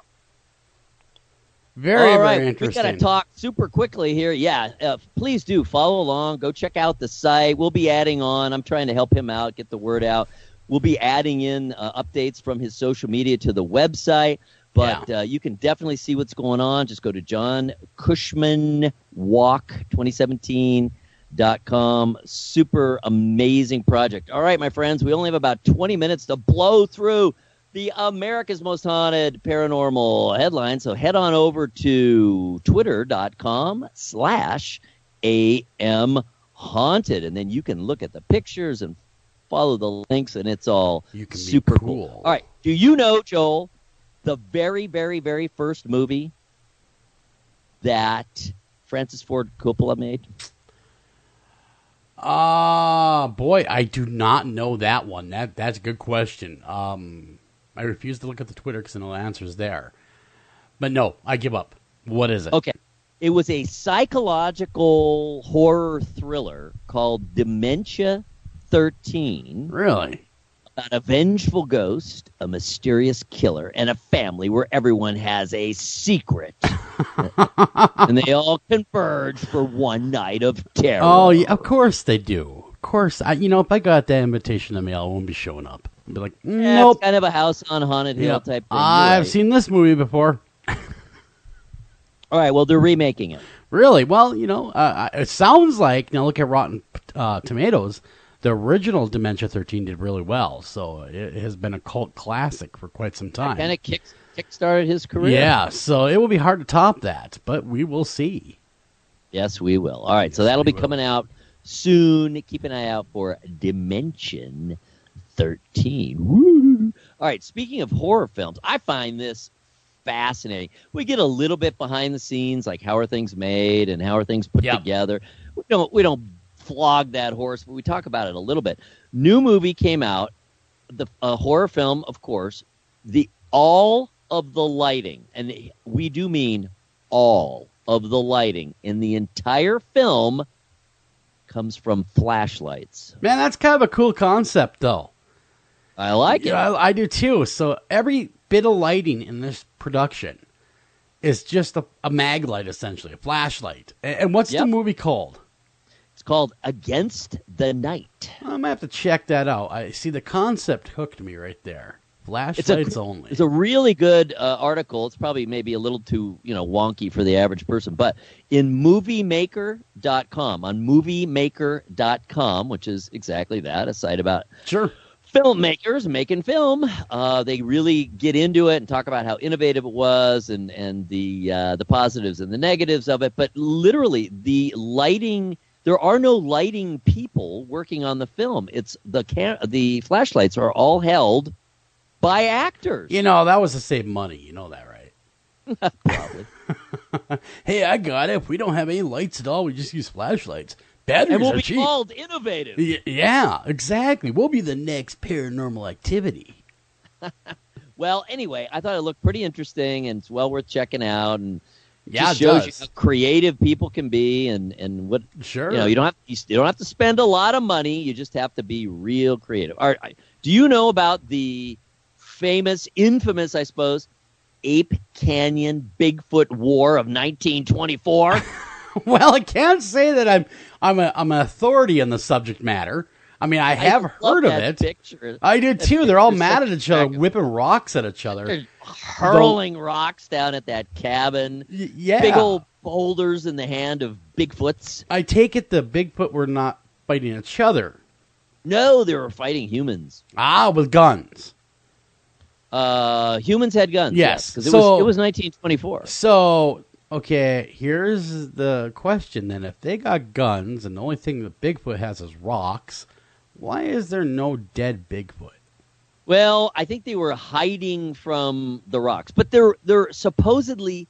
Very, All right, very interesting. We got to talk super quickly here. Yeah, please do follow along. Go check out the site. We'll be adding on. I'm trying to help him out, get the word out. We'll be adding in updates from his social media to the website. But you can definitely see what's going on. Just go to johncushmanwalk2017.com. Super amazing project. All right, my friends, we only have about 20 minutes to blow through the America's Most Haunted Paranormal headline. So head on over to twitter.com/AMHaunted, and then you can look at the pictures and follow the links, and it's all super cool. All right. Do you know, Joel, the very, very, very first movie that Francis Ford Coppola made? Boy, I do not know that one. That's a good question. I refuse to look at the Twitter because I know the answer is there. But no, I give up. What is it? Okay. It was a psychological horror thriller called Dementia 13. Really? About a vengeful ghost, a mysterious killer, and a family where everyone has a secret. And they all converge for one night of terror. Oh, yeah, of course they do. Of course. If I got that invitation in the mail, I won't be showing up. I'd be like, nope. It's kind of a House on Haunted Hill type thing. I've seen this movie before. All right, well, they're remaking it. Really? Well, it sounds like, now look at Rotten Tomatoes, the original Dementia 13 did really well, so it has been a cult classic for quite some time. Kind of kick-started his career. Yeah, so it will be hard to top that, but we will see. Yes, we will. All right, so that'll be coming out soon. Keep an eye out for Dimension 13. Woo. All right, speaking of horror films, I find this fascinating. We get a little bit behind the scenes, like how are things made and how are things put together. We don't flog that horse, but we talk about it a little bit. New movie came out, a horror film, of course. All of the lighting, and we do mean all of the lighting in the entire film comes from flashlights. Man, that's kind of a cool concept, though. I like it. I do too. So every bit of lighting in this production is just a mag light, essentially, a flashlight. And what's the movie called? It's called Against the Night. I might have to check that out. I see the concept hooked me right there. Flashlights only. It's a really good article. It's probably maybe a little too wonky for the average person, but in moviemaker.com, on moviemaker.com, which is exactly that, a site about filmmakers making film. They really get into it and talk about how innovative it was and the positives and the negatives of it. But literally, the lighting. There are no lighting people working on the film. It's the flashlights are all held by actors. That was to save money. You know that, right? Probably. Hey, I got it. If we don't have any lights at all, we just use flashlights. Batteries and we'll are be cheap. called innovative. Yeah, exactly. We'll be the next Paranormal Activity. Well, anyway, I thought it looked pretty interesting, and it's well worth checking out. And it just shows you how creative people can be, and what. Sure. You don't have to spend a lot of money. You just have to be real creative. All right. Do you know about the infamous, I suppose, Ape Canyon Bigfoot War of 1924? Well, I can't say that I'm an authority on the subject matter. I mean, I have heard of it. Picture. I did too. They're all mad at each other, whipping rocks at each other. They're hurling rocks down at that cabin. Yeah. Big old boulders in the hand of Bigfoots. I take it the Bigfoot were not fighting each other. No, they were fighting humans. With guns. Humans had guns. Yes. Because it was 1924. So, okay, here's the question then. If they got guns and the only thing that Bigfoot has is rocks, why is there no dead Bigfoot? Well, I think they were hiding from the rocks. But there supposedly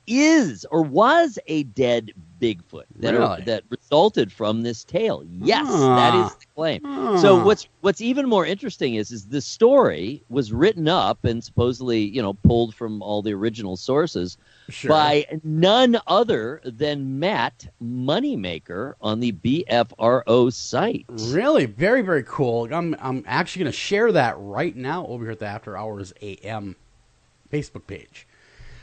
is or was a dead Bigfoot Really? that resulted from this tale. Yes, that is the claim. So what's even more interesting is the story was written up and supposedly, pulled from all the original sources by none other than Matt Moneymaker on the BFRO site. Really? Very, very cool. I'm actually going to share that right now over here at the After Hours AM Facebook page.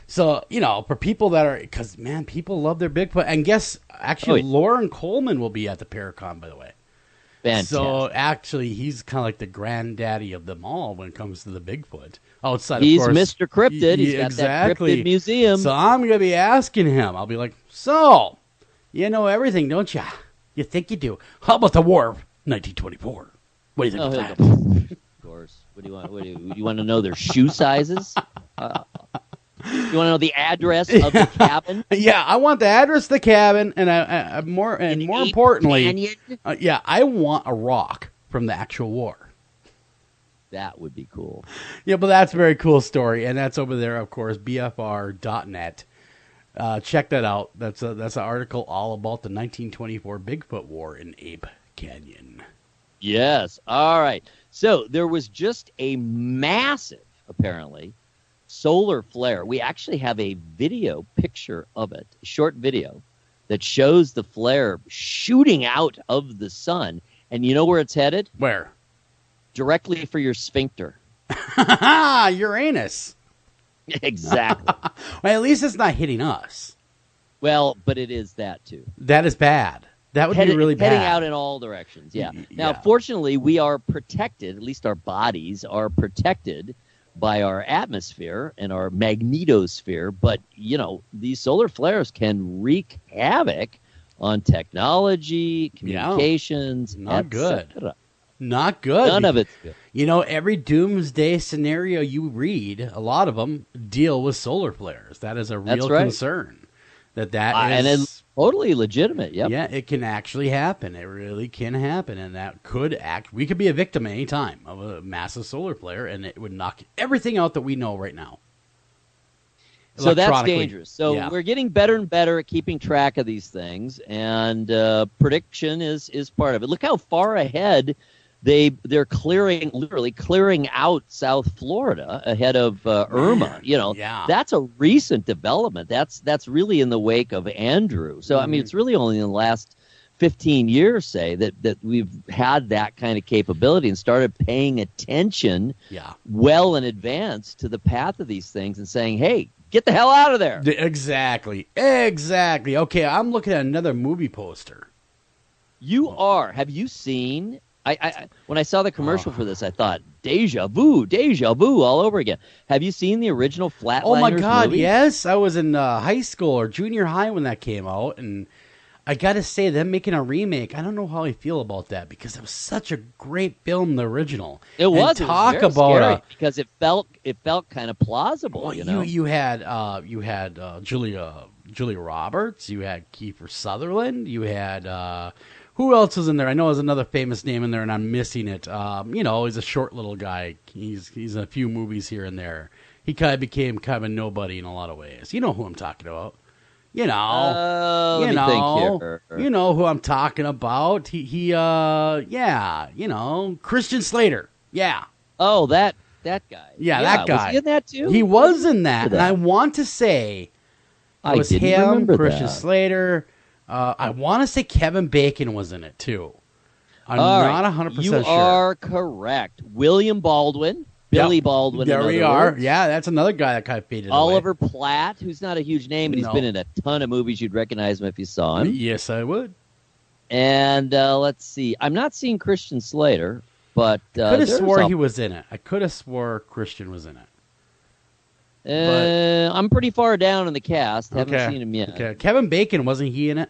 So, for people that are, because, man, people love their Bigfoot. And actually, Lauren Coleman will be at the Paracon, by the way. Fantastic. So, actually, he's kind of like the granddaddy of them all when it comes to the Bigfoot. Outside, he's of course. Mr. Cryptid. He's got that cryptid museum. So, I'm going to be asking him. I'll be like, so, you know everything, don't you? You think you do. How about the War of 1924? What do you think of that? Of course. What do you want? You want to know their shoe sizes? You want to know the address of the cabin? Yeah, I want the address of the cabin, and more importantly, I want a rock from the actual war. That would be cool. Yeah, but that's a very cool story, and that's over there, of course, BFR.net. Check that out. That's an article all about the 1924 Bigfoot War in Ape Canyon. Yes. All right. So there was just a massive, apparently, solar flare. We actually have a video picture of it, a short video that shows the flare shooting out of the sun. And you know where it's headed? Where? Directly for your sphincter. Uranus. Exactly. Well, at least it's not hitting us. Well, but it is that too. That is bad. That would be really bad. Heading out in all directions, yeah. Now, fortunately, we are protected, at least our bodies are protected by our atmosphere and our magnetosphere, but, these solar flares can wreak havoc on technology, communications, Not good. Not good. None of it's good. Every doomsday scenario you read, a lot of them deal with solar flares. That is a real concern. And it's totally legitimate. Yep. Yeah, it can actually happen. It really can happen, and that could we could be a victim at any time of a massive solar flare, and it would knock everything out that we know right now. So that's dangerous. So we're getting better and better at keeping track of these things, and prediction is part of it. Look how far ahead they're literally clearing out South Florida ahead of Irma. That's a recent development. That's really in the wake of Andrew. So I mean, it's really only in the last 15 years, say, that we've had that kind of capability and started paying attention well in advance to the path of these things and saying, hey, get the hell out of there. Exactly. Okay, I'm looking at another movie poster. You are. Have you seen... I when I saw the commercial for this, I thought, deja vu all over again. Have you seen the original Flatliners movie? Oh, my God, yes. I was in high school or junior high when that came out, and I got to say, them making a remake, I don't know how I feel about that, because it was such a great film, the original. It was. And talk it was very about scary because it felt kind of plausible. Well, you had Julia Roberts, you had Kiefer Sutherland, you had who else was in there? I know there's another famous name in there, and I'm missing it. He's a short little guy. He's in a few movies here and there. He kind of became kind of a nobody in a lot of ways. You know who I'm talking about. You know who I'm talking about. Christian Slater. Yeah. Oh, that guy. Yeah, that guy. Was he in that too? He was in that, and I want to say it was him, Christian Slater. I want to say Kevin Bacon was in it too. I'm not 100% sure. You are correct. William Baldwin. Billy Baldwin. There we are. Yeah, that's another guy that kind of faded away. Oliver Platt, who's not a huge name, but he's been in a ton of movies. You'd recognize him if you saw him. Yes, I would. And let's see. I'm not seeing Christian Slater, but I could have swore he was in it. I could have swore Christian was in it. I'm pretty far down in the cast. Haven't seen him yet. Okay. Kevin Bacon, wasn't he in it?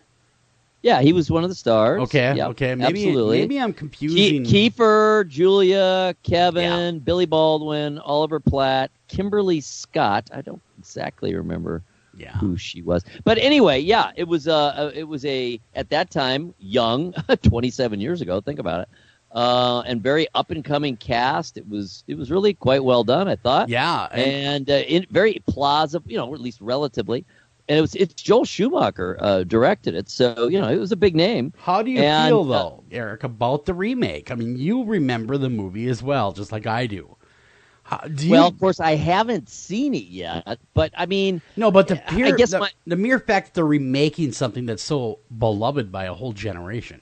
Yeah, he was one of the stars. Okay, yep, okay. Maybe I'm confusing. Kiefer, Julia, Kevin, Billy Baldwin, Oliver Platt, Kimberly Scott. I don't exactly remember who she was. But anyway, it was a at that time, young, 27 years ago, think about it, and very up-and-coming cast. It was really quite well done, I thought. Yeah. And very plausible, at least relatively. And it's Joel Schumacher directed it, so it was a big name. How do you feel though, Eric, about the remake? I mean, you remember the movie as well, just like I do. Well, of course, I haven't seen it yet, but I mean, no, but the mere fact that they're remaking something that's so beloved by a whole generation.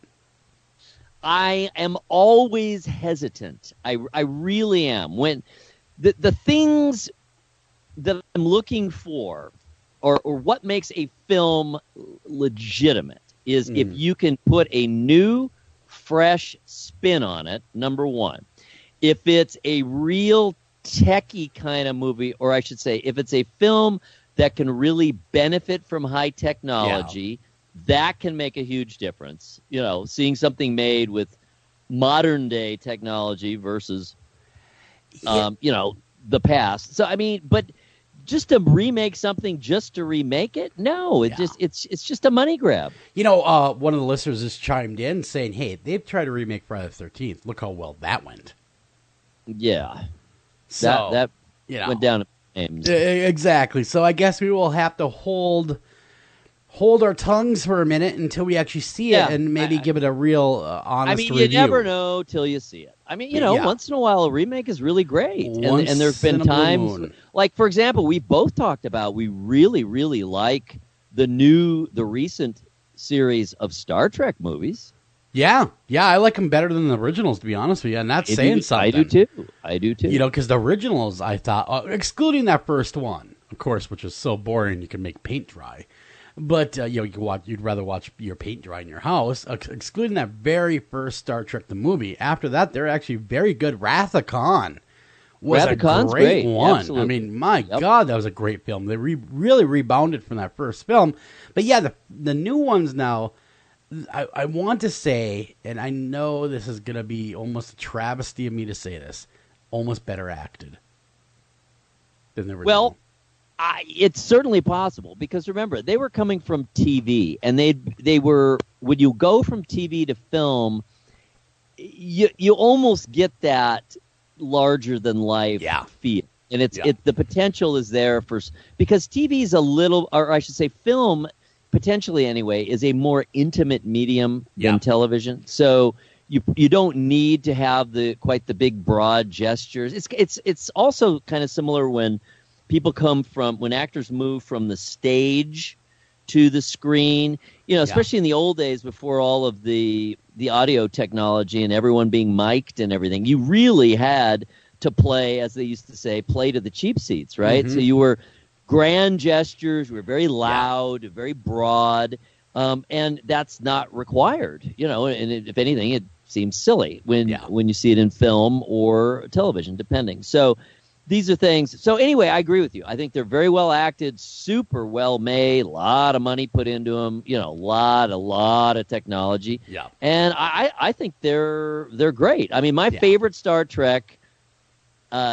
I am always hesitant. I really am. When the things that I'm looking for, or what makes a film legitimate, is if you can put a new, fresh spin on it, number one. If it's a real techie kind of movie, or I should say, if it's a film that can really benefit from high technology, that can make a huge difference. Seeing something made with modern day technology versus, the past. So I mean, but just to remake something just to remake it, no, it's just a money grab. One of the listeners just chimed in saying, "Hey, they've tried to remake Friday the 13th. Look how well that went." Yeah. So that went down in flames. Exactly. So I guess we will have to hold our tongues for a minute until we actually see it and maybe give it a real honest review. You never know till you see it. I mean, once in a while a remake is really great. And there have been times, like, for example, we both talked about we really, really like the recent series of Star Trek movies. Yeah, I like them better than the originals, to be honest with you, and that's saying something. I do too. Because the originals, I thought, excluding that first one, of course, which is so boring you can make paint dry. But you'd rather watch your paint dry in your house. Excluding that very first Star Trek the movie, after that they're actually very good. Wrath of Khan was a great one. Absolutely. I mean, my God, that was a great film. They really rebounded from that first film. But yeah, the new ones now. I want to say, and I know this is going to be almost a travesty of me to say this, almost better acted than the original. Well, it's certainly possible, because remember, they were coming from TV, and they were, when you go from TV to film, you almost get that larger than life feel. And the potential is there because TV is a little, or I should say film, potentially anyway, is a more intimate medium than television. So you don't need to have quite the big broad gestures. It's also kind of similar when when actors move from the stage to the screen, especially in the old days before all of the audio technology and everyone being mic'd and everything. You really had to play, as they used to say, play to the cheap seats, right? Mm-hmm. So you were grand gestures, were very loud, very broad, and that's not required. And if anything, it seems silly when you see it in film or television, depending. So these are things. So anyway, I agree with you. I think they're very well acted, super well made, a lot of money put into them. A lot of technology. Yeah, and I think they're great. I mean, my favorite Star Trek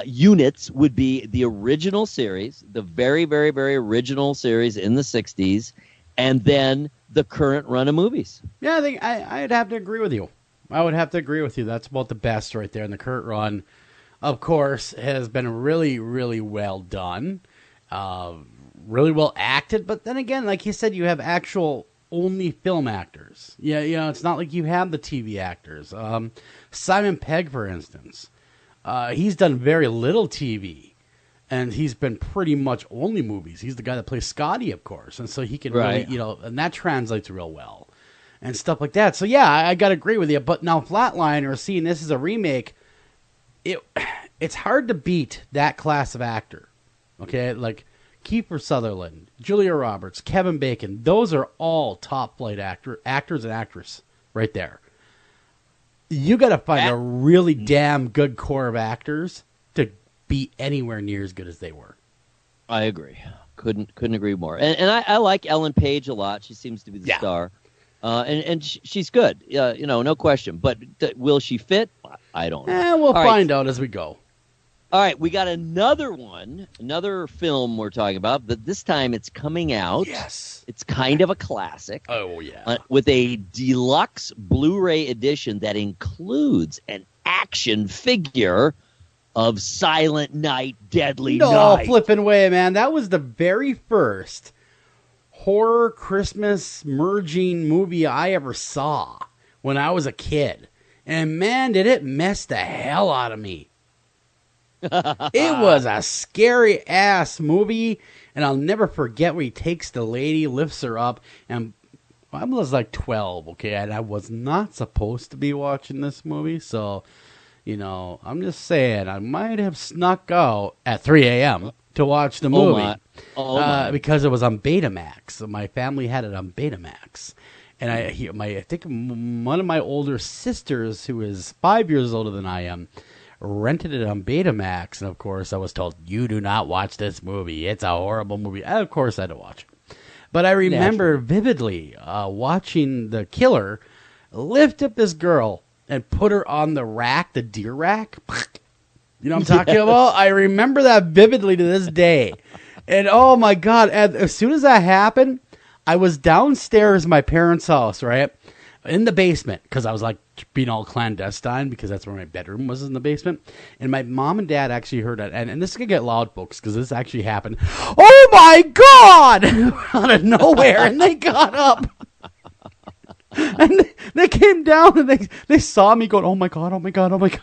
units would be the original series, the very, very, very original series in the 60s, and then the current run of movies. Yeah, I think I'd have to agree with you. I would have to agree with you. That's about the best right there. And the current run, of course, has been really, really well done, really well acted. But then again, like you said, you have actual only film actors. Yeah, it's not like you have the TV actors. Simon Pegg, for instance. He's done very little TV, and he's been pretty much only movies. He's the guy that plays Scotty, of course, and so he can really, and that translates real well, and stuff like that. So yeah, I got to agree with you. But now Flatliner, seeing this as a remake, it's hard to beat that class of actor. Okay, like Kiefer Sutherland, Julia Roberts, Kevin Bacon. Those are all top flight actors and actresses right there. You got to find a really damn good core of actors to be anywhere near as good as they were. I agree. Couldn't agree more. And I like Ellen Page a lot. She seems to be the star. And she's good. No question. But will she fit? I don't know. We'll find out as we go. All right, we got another film we're talking about, but this time it's coming out. Yes. It's kind of a classic. Oh, yeah. With a deluxe Blu-ray edition that includes an action figure of Silent Night, Deadly Night. No flipping way, man. That was the very first horror Christmas merging movie I ever saw when I was a kid. And man, did it mess the hell out of me. It was a scary ass movie, and I'll never forget where he takes the lady, lifts her up, and I was like 12, okay, and I was not supposed to be watching this movie, so, you know, I'm just saying, I might have snuck out at 3 a.m. to watch the movie. Because it was on Betamax. So my family had it on Betamax. And I think one of my older sisters, who is 5 years older than I am, rented it on Betamax. And, of course, I was told, you do not watch this movie. It's a horrible movie. And, of course, I had to watch it. But I remember vividly watching the killer lift up this girl and put her on the rack, the deer rack. You know what I'm talking about? I remember that vividly to this day. And, oh, my God, as soon as that happened, I was downstairs in my parents' house, right, in the basement, because I was, like, being all clandestine, because that's where my bedroom was, in the basement. And my mom and dad actually heard it. And this is going to get loud, folks, because this actually happened. Oh, my God! Out of nowhere. And they got up. And they came down, and they saw me going, oh, my God, oh, my God, oh, my God.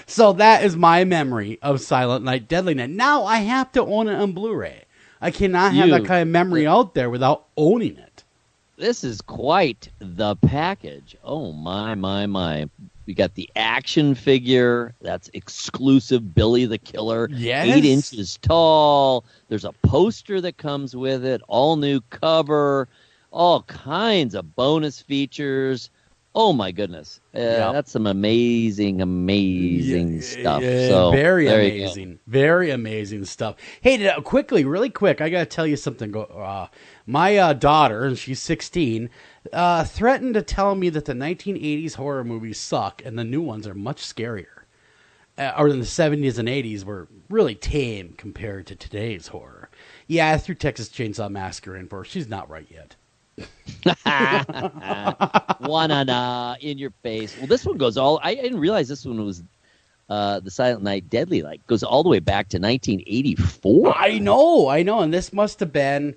So that is my memory of Silent Night, Deadly Night. Now I have to own it on Blu-ray. I cannot have that kind of memory out there without owning it. This is quite the package. Oh, my, my, my. We got the action figure. That's exclusive Billy the Killer. Yes. 8 inches tall. There's a poster that comes with it. All new cover. All kinds of bonus features. Oh, my goodness. That's some amazing stuff. So very amazing. Very amazing stuff. Hey, really quick, I got to tell you something. My daughter, and she's 16, threatened to tell me that the 1980s horror movies suck and the new ones are much scarier. Or in the 70s and 80s were really tame compared to today's horror. Yeah, I threw Texas Chainsaw Massacre in for her. She's not right yet. In your face. Well, this one goes I didn't realize this one was the Silent Night Deadly Night. Goes all the way back to 1984. I know. And this must have been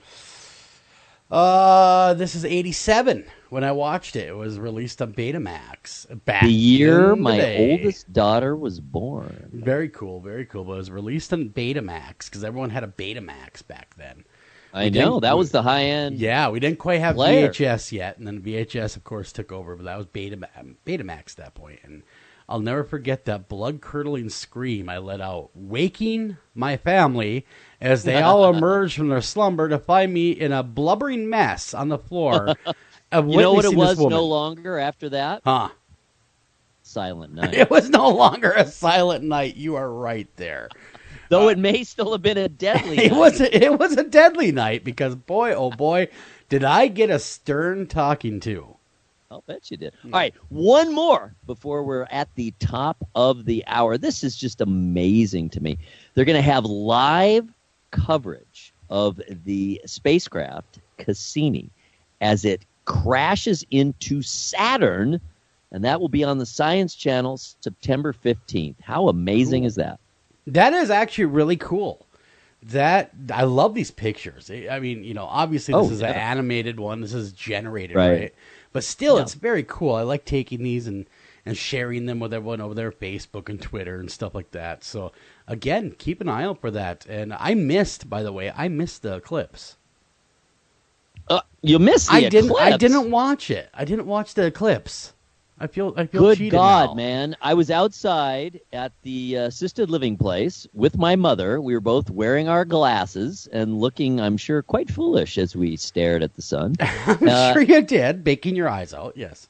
this is 87 when I watched it. It was released on Betamax. The year my oldest daughter was born. Very cool, very cool. But it was released on Betamax because everyone had a Betamax back then. I know, that was the high-end. Yeah, we didn't quite have player. VHS yet, and then VHS, of course, took over, but that was Betamax at that point. And I'll never forget that blood-curdling scream I let out, waking my family as they all emerged from their slumber to find me in a blubbering mess on the floor. You know what it was no longer after that? Huh? Silent Night. It was no longer a Silent Night. You are right there. Though it may still have been a deadly night. It was a deadly night because, boy, oh boy, did I get a stern talking to. I'll bet you did. All right, one more before we're at the top of the hour. This is just amazing to me. They're going to have live coverage of the spacecraft Cassini as it crashes into Saturn, and that will be on the Science Channel September 15th. How amazing is that? That is actually really cool. I love these pictures. I mean, you know, obviously this is an animated one. This is generated, right? But still, it's very cool. I like taking these and sharing them with everyone over their Facebook and Twitter and stuff like that. So, again, keep an eye out for that. And I missed the eclipse. You missed the eclipse? I didn't watch it. I didn't watch the eclipse. I feel Good cheated God, now. man. I was outside at the assisted living place with my mother. We were both wearing our glasses and looking, I'm sure, quite foolish as we stared at the sun. I'm sure you did, baking your eyes out, yes.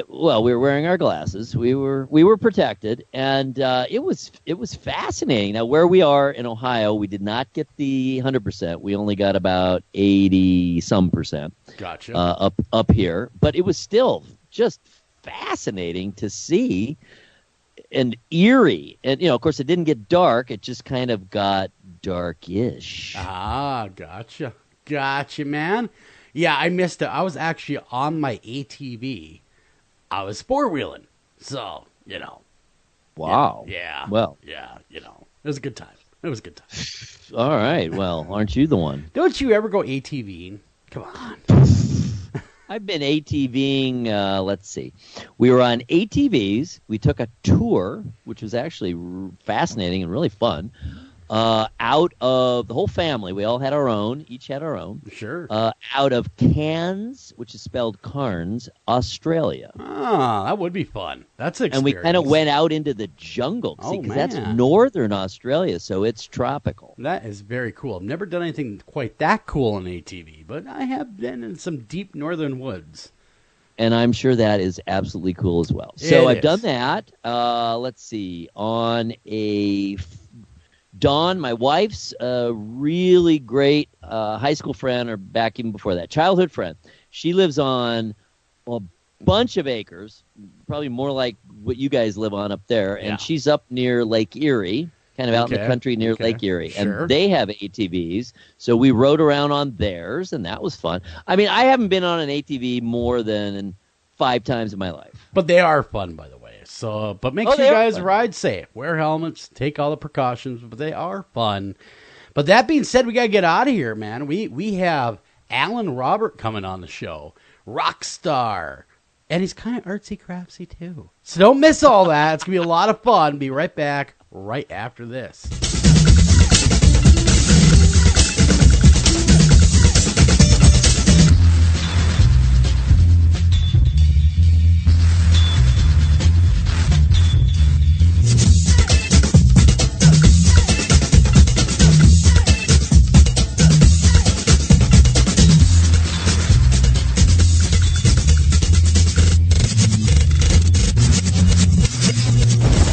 Well, we were wearing our glasses. We were protected, and it was fascinating. Now, where we are in Ohio, we did not get the 100%. We only got about 80-some%. Gotcha. Up here, but it was still just fascinating to see and eerie. And, you know, of course, it didn't get dark. It just kind of got darkish. Ah, gotcha, man. Yeah, I missed it. I was actually on my ATV. I was four-wheeling. So, you know. Wow. Yeah. Well. Yeah, you know. It was a good time. It was a good time. All right. Well, aren't you the one? Don't you ever go ATVing? Come on. I've been ATVing, let's see. We were on ATVs. We took a tour, which was actually fascinating and really fun, out of the whole family. We all had our own, each had our own. Sure. Out of Cairns, which is spelled Cairns, Australia. Ah, that would be fun. That's an experience. And we kind of went out into the jungle, because that's northern Australia, so it's tropical. That is very cool. I've never done anything quite that cool on ATV, but I have been in some deep northern woods. And I'm sure that is absolutely cool as well. So I've done that. Let's see. On a Dawn, my wife's really great high school friend, or back even before that, childhood friend. She lives on a bunch of acres, probably more like what you guys live on up there, and she's up near Lake Erie, kind of out in the country near Lake Erie, and they have ATVs, so we rode around on theirs, and that was fun. I mean, I haven't been on an ATV more than 5 times in my life. But they are fun, by the way. So, but make sure you guys ride safe. Wear helmets, take all the precautions, but they are fun. But that being said, we got to get out of here, man. We have Alan Robert coming on the show, rock star, and he's kind of artsy-craftsy, too. So don't miss all that. It's going to be a lot of fun. Be right back right after this.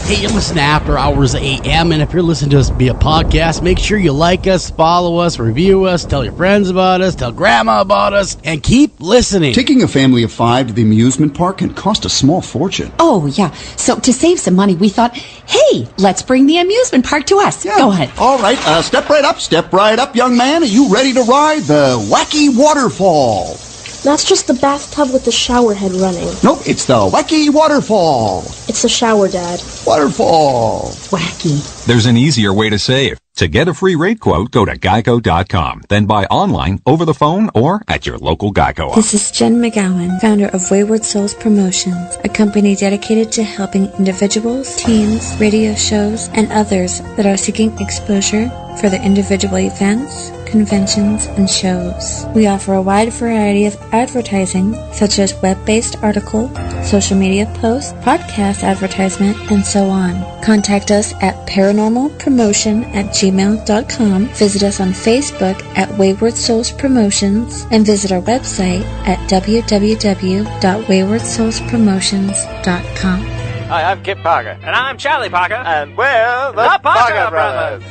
Hey, you listen to After Hours AM, and if you're listening to us via podcast, make sure you like us, follow us, review us, tell your friends about us, tell grandma about us, and keep listening. Taking a family of 5 to the amusement park can cost a small fortune. Oh, yeah. So to save some money, we thought, hey, let's bring the amusement park to us. Yeah. Go ahead. All right, step right up, young man. Are you ready to ride the Wacky Waterfall? That's just the bathtub with the shower head running. Nope, it's the Wacky Waterfall. It's the shower, Dad. Waterfall. Wacky. There's an easier way to save. To get a free rate quote, go to Geico.com. Then buy online, over the phone, or at your local Geico office. This is Jen McGowan, founder of Wayward Souls Promotions, a company dedicated to helping individuals, teams, radio shows, and others that are seeking exposure for their individual events, conventions, and shows. We offer a wide variety of advertising, such as web-based article, social media posts, podcast advertisement, and so on. Contact us at paranormalpromotion@gmail.com, visit us on Facebook at Wayward Souls Promotions, and visit our website at www.waywardsoulspromotions.com. Hi, I'm Kip Parker. And I'm Charlie Parker. And we're the Parker Brothers.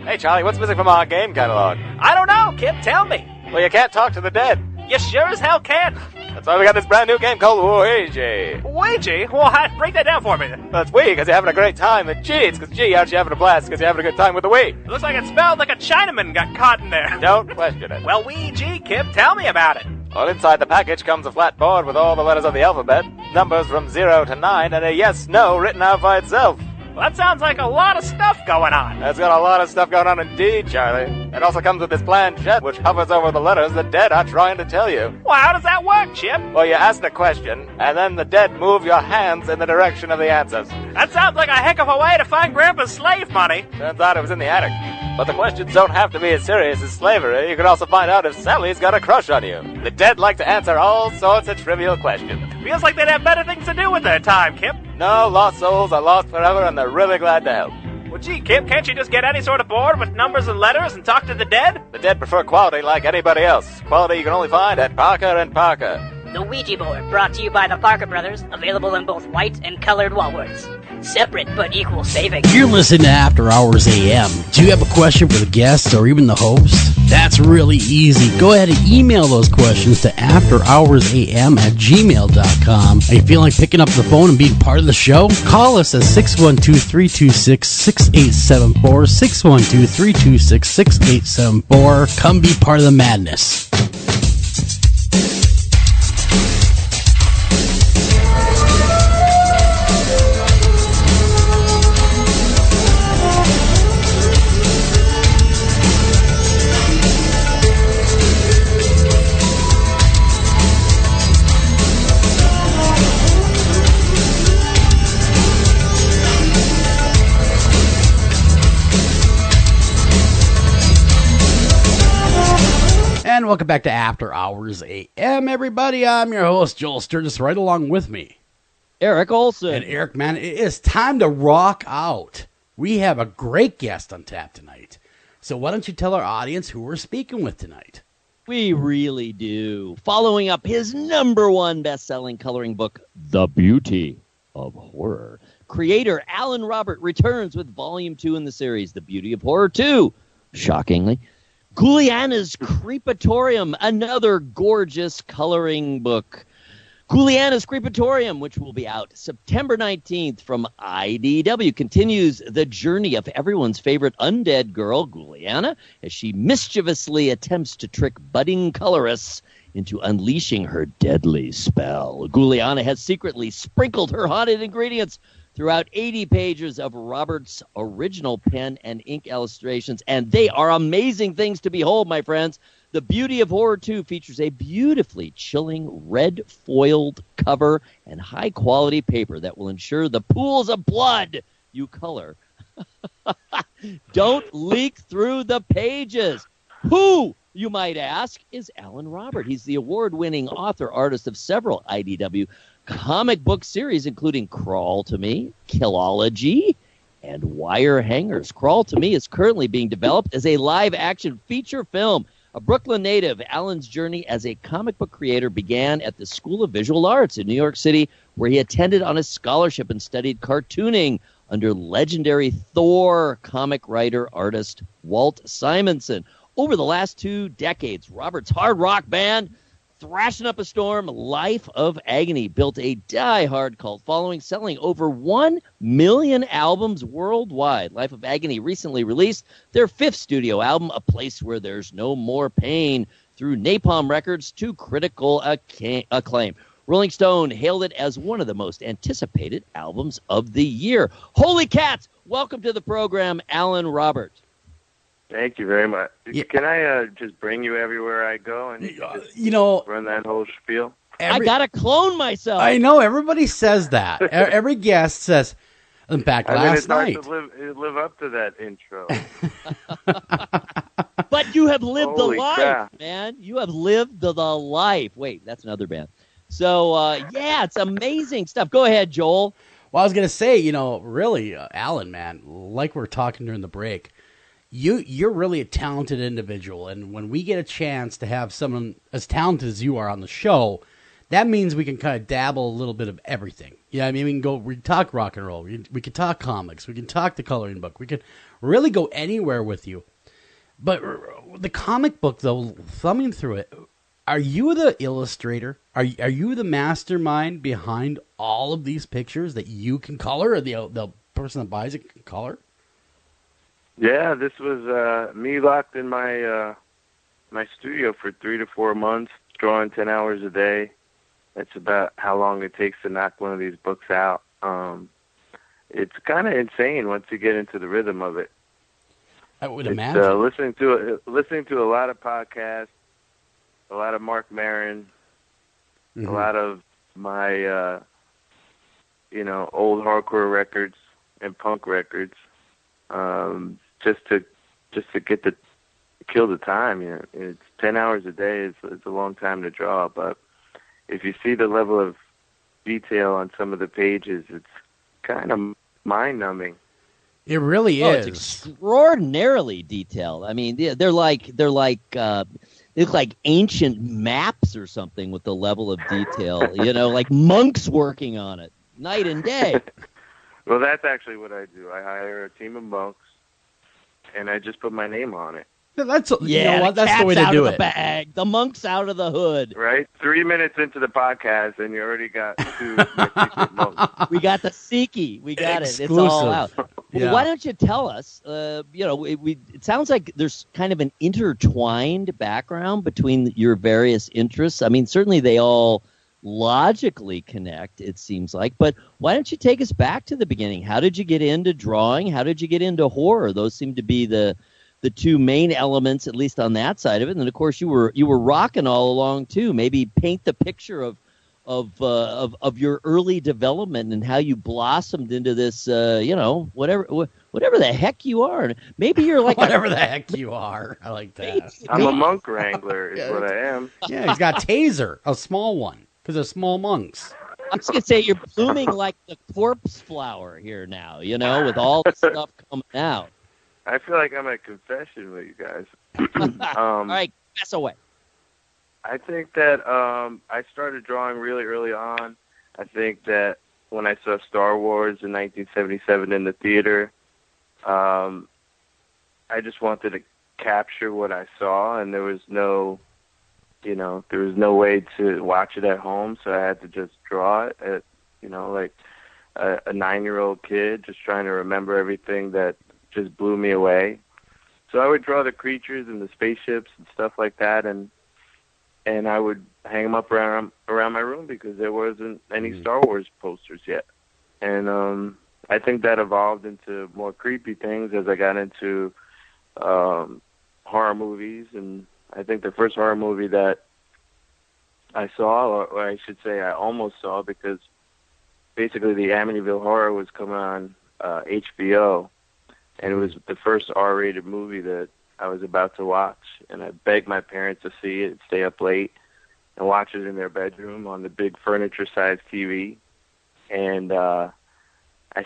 Hey, Charlie, what's missing from our game catalog? I don't know, Kip. Tell me. Well, you can't talk to the dead. You sure as hell can. That's why we got this brand new game called Ouija. Ouija? Well, break that down for me. Well, it's Wii because you're having a great time. And G, it's because G, aren't you having a blast because you're having a good time with the Wii. It looks like it spelled like a Chinaman got caught in there. Don't question it. Well, Ouija, Kip, tell me about it. Well, inside the package comes a flat board with all the letters of the alphabet, numbers from 0 to 9, and a yes-no written out by itself. Well, that sounds like a lot of stuff going on. It's got a lot of stuff going on indeed, Charlie. It also comes with this planchette, which hovers over the letters the dead are trying to tell you. Well, how does that work, Chip? Well, you ask the question, and then the dead move your hands in the direction of the answers. That sounds like a heck of a way to find Grandpa's slave money. Turns out it was in the attic. But the questions don't have to be as serious as slavery. You can also find out if Sally's got a crush on you. The dead like to answer all sorts of trivial questions. Feels like they'd have better things to do with their time, Kip. No, lost souls are lost forever, and they're really glad to help. Well, gee, Kip, can't you just get any sort of board with numbers and letters and talk to the dead? The dead prefer quality like anybody else. Quality you can only find at Parker & Parker. The Ouija board, brought to you by the Parker Brothers, available in both white and colored wallworks. Separate but equal saving. You're listening to After Hours AM. Do you have a question for the guests or even the host? That's really easy. Go ahead and email those questions to afterhoursam@gmail.com. Are you feeling like picking up the phone and being part of the show? Call us at 612-326-6874, 612-326-6874. Come be part of the madness. And welcome back to After Hours AM, everybody. I'm your host, Joel Sturgis, right along with me, Eric Olson. And Eric, man, it is time to rock out. We have a great guest on tap tonight. So why don't you tell our audience who we're speaking with tonight? We really do. Following up his #1 best-selling coloring book, The Beauty of Horror, creator Alan Robert returns with Volume 2 in the series, The Beauty of Horror 2. Shockingly. Guliana's Creepatorium, another gorgeous coloring book. Guliana's Creepatorium, which will be out September 19th from IDW, continues the journey of everyone's favorite undead girl, Guliana, as she mischievously attempts to trick budding colorists into unleashing her deadly spell. Guliana has secretly sprinkled her haunted ingredients throughout 80 pages of Robert's original pen and ink illustrations, and they are amazing things to behold, my friends. The Beauty of Horror 2 features a beautifully chilling red foiled cover and high-quality paper that will ensure the pools of blood you color don't leak through the pages. Who, you might ask, is Alan Robert? He's the award-winning author, artist of several IDW comic book series, including Crawl to Me, Killology, and Wire Hangers. Crawl to Me is currently being developed as a live-action feature film. A Brooklyn native, Alan's journey as a comic book creator began at the School of Visual Arts in New York City, where he attended on a scholarship and studied cartooning under legendary Thor comic writer artist Walt Simonson. Over the last 2 decades, Robert's hard rock band, Thrashing Up a Storm, Life of Agony, built a die-hard cult following, selling over 1 million albums worldwide. Life of Agony recently released their 5th studio album, A Place Where There's No More Pain, through Napalm Records to critical acclaim. Rolling Stone hailed it as one of the most anticipated albums of the year. Holy cats! Welcome to the program, Alan Robert. Thank you very much. Yeah. Can I just bring you everywhere I go and run that whole spiel? I gotta clone myself. I know, everybody says that. Every guest says. In fact, last night. It's hard to live up to that intro. But you have lived Holy the life, crap. man. You have lived the life. Wait, that's another band. So yeah, it's amazing stuff. Go ahead, Joel. Well, I was gonna say, really, Alan, man, like we were talking during the break. You're really a talented individual, and when we get a chance to have someone as talented as you are on the show, that means we can kind of dabble a little bit of everything. Yeah, I mean, we can talk rock and roll, we can talk comics, we can talk the coloring book, we can really go anywhere with you. But the comic book, though, thumbing through it, are you the illustrator? Are you the mastermind behind all of these pictures that you can color, or the person that buys it can color? Yeah, this was me locked in my my studio for 3 to 4 months, drawing 10 hours a day. That's about how long it takes to knock one of these books out. It's kind of insane once you get into the rhythm of it. I would imagine. Listening to a lot of podcasts, a lot of Mark Maron, a lot of my old hardcore records and punk records. Just to get kill the time. It's 10 hours a day. It's a long time to draw, but if you see the level of detail on some of the pages, it's kind of mind-numbing. It really is. It's extraordinarily detailed. I mean, they look like ancient maps or something with the level of detail. Like monks working on it night and day. Well, that's actually what I do. I hire a team of monks, and I just put my name on it. That's the way to do it. Bag. The monk's out of the hood. Right? 3 minutes into the podcast, and you already got 2 monks. We got the Siki. We got Exclusive. It. It's all out. Yeah. Why don't you tell us? It sounds like there's kind of an intertwined background between your various interests. I mean, certainly they all logically connect, it seems like. But why don't you take us back to the beginning? How did you get into drawing? How did you get into horror? Those seem to be the 2 main elements, at least on that side of it. And then, of course, you were rocking all along too. Maybe paint the picture of your early development and how you blossomed into this. What whatever the heck you are. Maybe you're like whatever the heck you are. I like that. I'm a monk wrangler is what I am. Yeah, he's got taser, a small one, because they're small monks. I was going to say you're blooming like the corpse flower here now, with all the stuff coming out. I feel like I'm at confession with you guys. All right, pass away. I think that I started drawing really early on. I think that when I saw Star Wars in 1977 in the theater, I just wanted to capture what I saw, and there was no way to watch it at home, so I had to just draw it at, like a 9-year-old kid, just trying to remember everything that just blew me away. So I would draw the creatures and the spaceships and stuff like that, and I would hang them up around my room because there wasn't any Star Wars posters yet. And I think that evolved into more creepy things as I got into horror movies. And I think the first horror movie that I saw, or I should say I almost saw, because basically the Amityville Horror was coming on HBO, and it was the first R-rated movie that I was about to watch, and I begged my parents to see it, stay up late, and watch it in their bedroom on the big furniture-sized TV. And I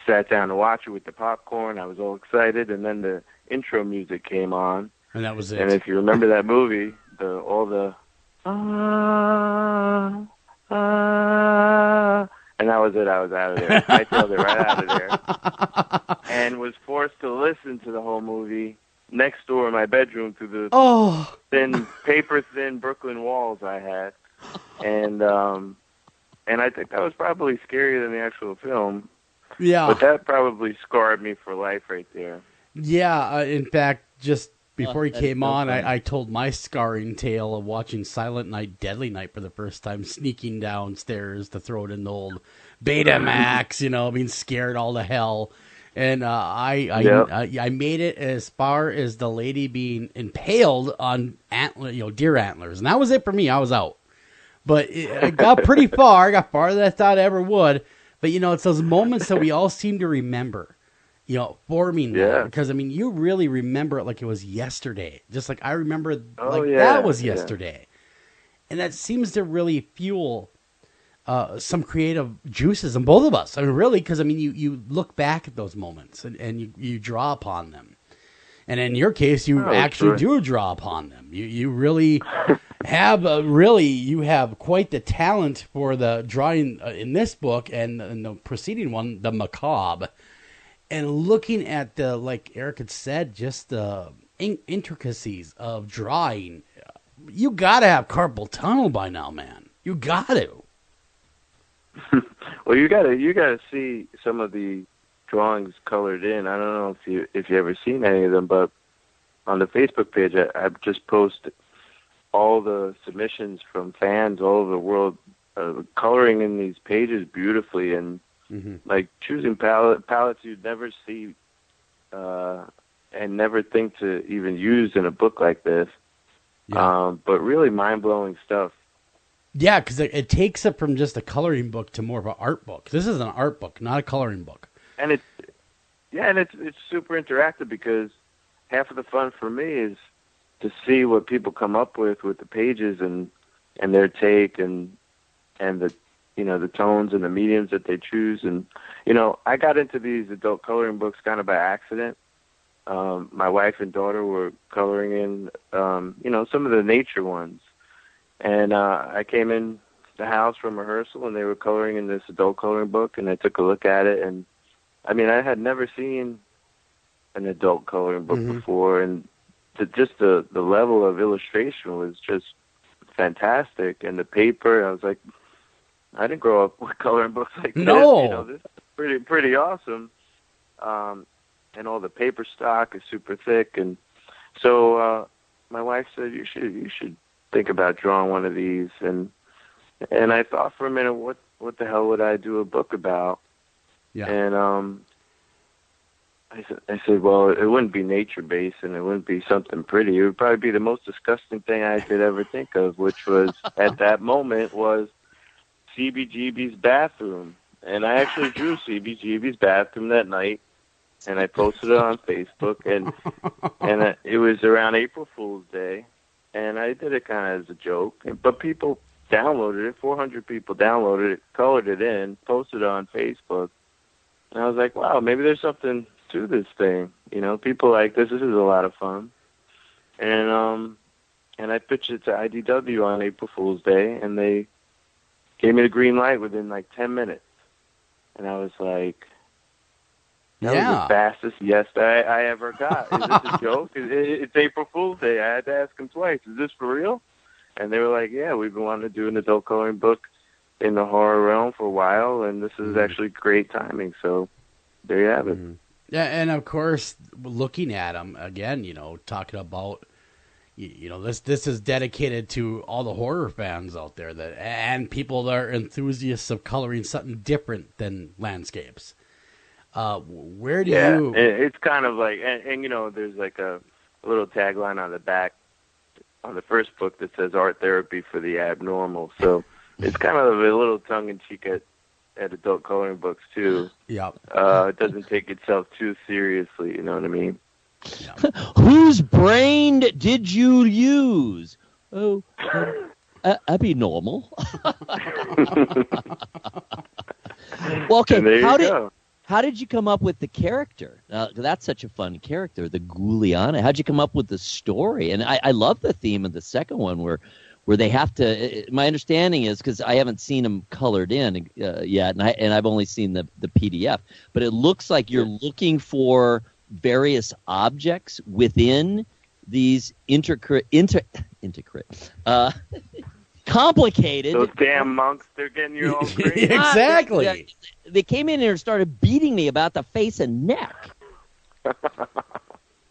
sat down to watch it with the popcorn. I was all excited, and then the intro music came on. And that was it. And if you remember that movie, all the and that was it. I was out of there. I tailed it right out of there, and was forced to listen to the whole movie next door in my bedroom through the paper-thin Brooklyn walls I had, and I think that was probably scarier than the actual film. Yeah, but that probably scarred me for life right there. Yeah, in fact, just before he came on, I told my scarring tale of watching Silent Night, Deadly Night for the first time, sneaking downstairs to throw it in the old Betamax, being scared all to hell. And I made it as far as the lady being impaled on deer antlers, and that was it for me. I was out, but it got pretty far. I got farther than I thought I ever would. But it's those moments that we all seem to remember. Forming that, because you really remember it like it was yesterday, just like I remember that was yesterday, and that seems to really fuel some creative juices in both of us. Really, because you look back at those moments and you draw upon them, and in your case, you actually do draw upon them. You really have you have quite the talent for the drawing in this book and in the preceding one, the macabre. And looking at the, like Eric had said, just the intricacies of drawing, you got to have carpal tunnel by now, man. You got to. Well, you gotta see some of the drawings colored in. I don't know if you ever seen any of them, but on the Facebook page, I just posted all the submissions from fans all over the world, coloring in these pages beautifully, and like choosing palettes you'd never see and never think to even use in a book like this. Yeah. But really mind-blowing stuff. Yeah, because it takes it from just a coloring book to more of an art book. This is an art book, not a coloring book. And it's super interactive, because half of the fun for me is to see what people come up with the pages and their take and the the tones and the mediums that they choose. And I got into these adult coloring books kind of by accident. My wife and daughter were coloring in some of the nature ones, and I came in the house from rehearsal and they were coloring in this adult coloring book, and I took a look at it, and I had never seen an adult coloring book before, and the level of illustration was just fantastic, and the paper, I was like, I didn't grow up with coloring books like this. This is pretty awesome. And all the paper stock is super thick, and so my wife said, you should think about drawing one of these, and I thought for a minute, what the hell would I do a book about? Yeah. And I said, well, it wouldn't be nature based, and it wouldn't be something pretty. It would probably be the most disgusting thing I could ever think of, which was at that moment was CBGB's bathroom. And I actually drew CBGB's bathroom that night and I posted it on Facebook, and it was around April Fool's Day, and I did it kind of as a joke, but people downloaded it. 400 people downloaded it, colored it in, posted it on Facebook, and I was like, wow, maybe there's something to this thing. You know, people like this. This is a lot of fun, and I pitched it to IDW on April Fool's Day, and they gave me the green light within like 10 minutes, and I was like, that was the fastest yes that I ever got. Is this a joke? It's April Fool's Day. I had to ask them twice, is this for real? And they were like, yeah, we've been wanting to do an adult coloring book in the horror realm for a while, and this is actually great timing. So there you have it. Yeah, and of course, looking at them, again, you know, talking about, you know, this is dedicated to all the horror fans out there and people that are enthusiasts of coloring something different than landscapes. Where do you? It's kind of like, and you know, there's like a little tagline on the back on the first book that says "Art Therapy for the Abnormal." So it's kind of a little tongue-in-cheek at adult coloring books too. Yeah. It doesn't take itself too seriously. You know what I mean? Yeah. Whose brain did you use? Oh, abnormal. Well, okay. There you go. How did you come up with the character? That's such a fun character, the Ghouliana. How'd you come up with the story? And I love the theme of the second one where they have to. My understanding is, because I haven't seen them colored in yet, and I've only seen the PDF. But it looks like you're looking for various objects within these complicated. Those damn monks, they're getting you all crazy. Exactly. They came in here and started beating me about the face and neck.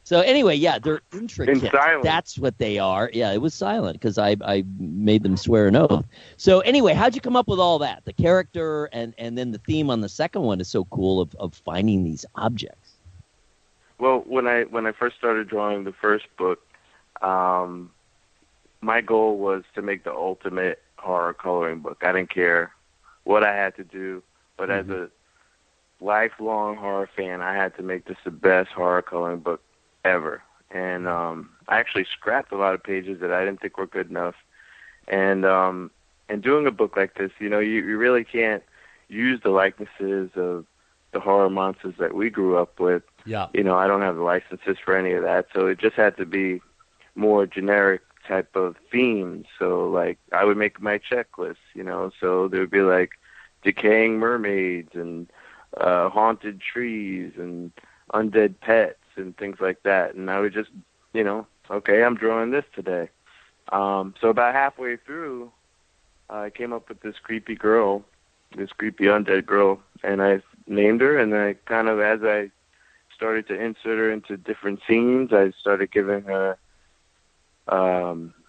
So anyway, yeah, they're intricate. In silence. That's what they are. Yeah, it was silent because I made them swear an oath. So anyway, how'd you come up with all that? The character and then the theme on the second one is so cool of finding these objects. Well, when I first started drawing the first book, my goal was to make the ultimate horror coloring book. I didn't care what I had to do, but as a lifelong horror fan, I had to make this the best horror coloring book ever. And I actually scrapped a lot of pages that I didn't think were good enough. And doing a book like this, you know, you really can't use the likenesses of the horror monsters that we grew up with. Yeah. You know, I don't have the licenses for any of that, so it just had to be more generic type of themes. So like I would make my checklist, you know, so there would be like decaying mermaids and haunted trees and undead pets and things like that. And I would just, you know, okay, I'm drawing this today. So about halfway through, I came up with this creepy girl, this creepy undead girl, and I named her, and I kind of, as I started to insert her into different scenes, I started giving her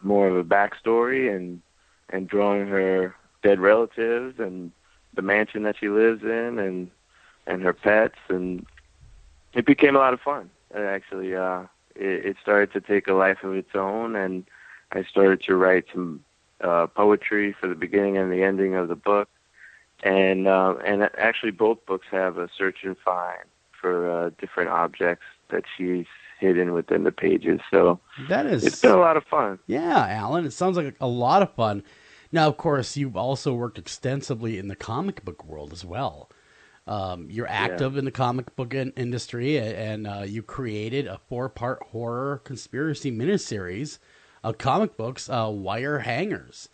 more of a backstory and drawing her dead relatives and the mansion that she lives in and her pets, and it became a lot of fun. Actually, it started to take a life of its own, and I started to write some poetry for the beginning and the ending of the book, and actually both books have a search and find for different objects that she's hidden within the pages. So it's been a lot of fun. Yeah, Alan, it sounds like a lot of fun. Now, of course, you've also worked extensively in the comic book world as well. You're active in the comic book industry, and you created a 4-part horror conspiracy miniseries of comic books, Wire Hangers.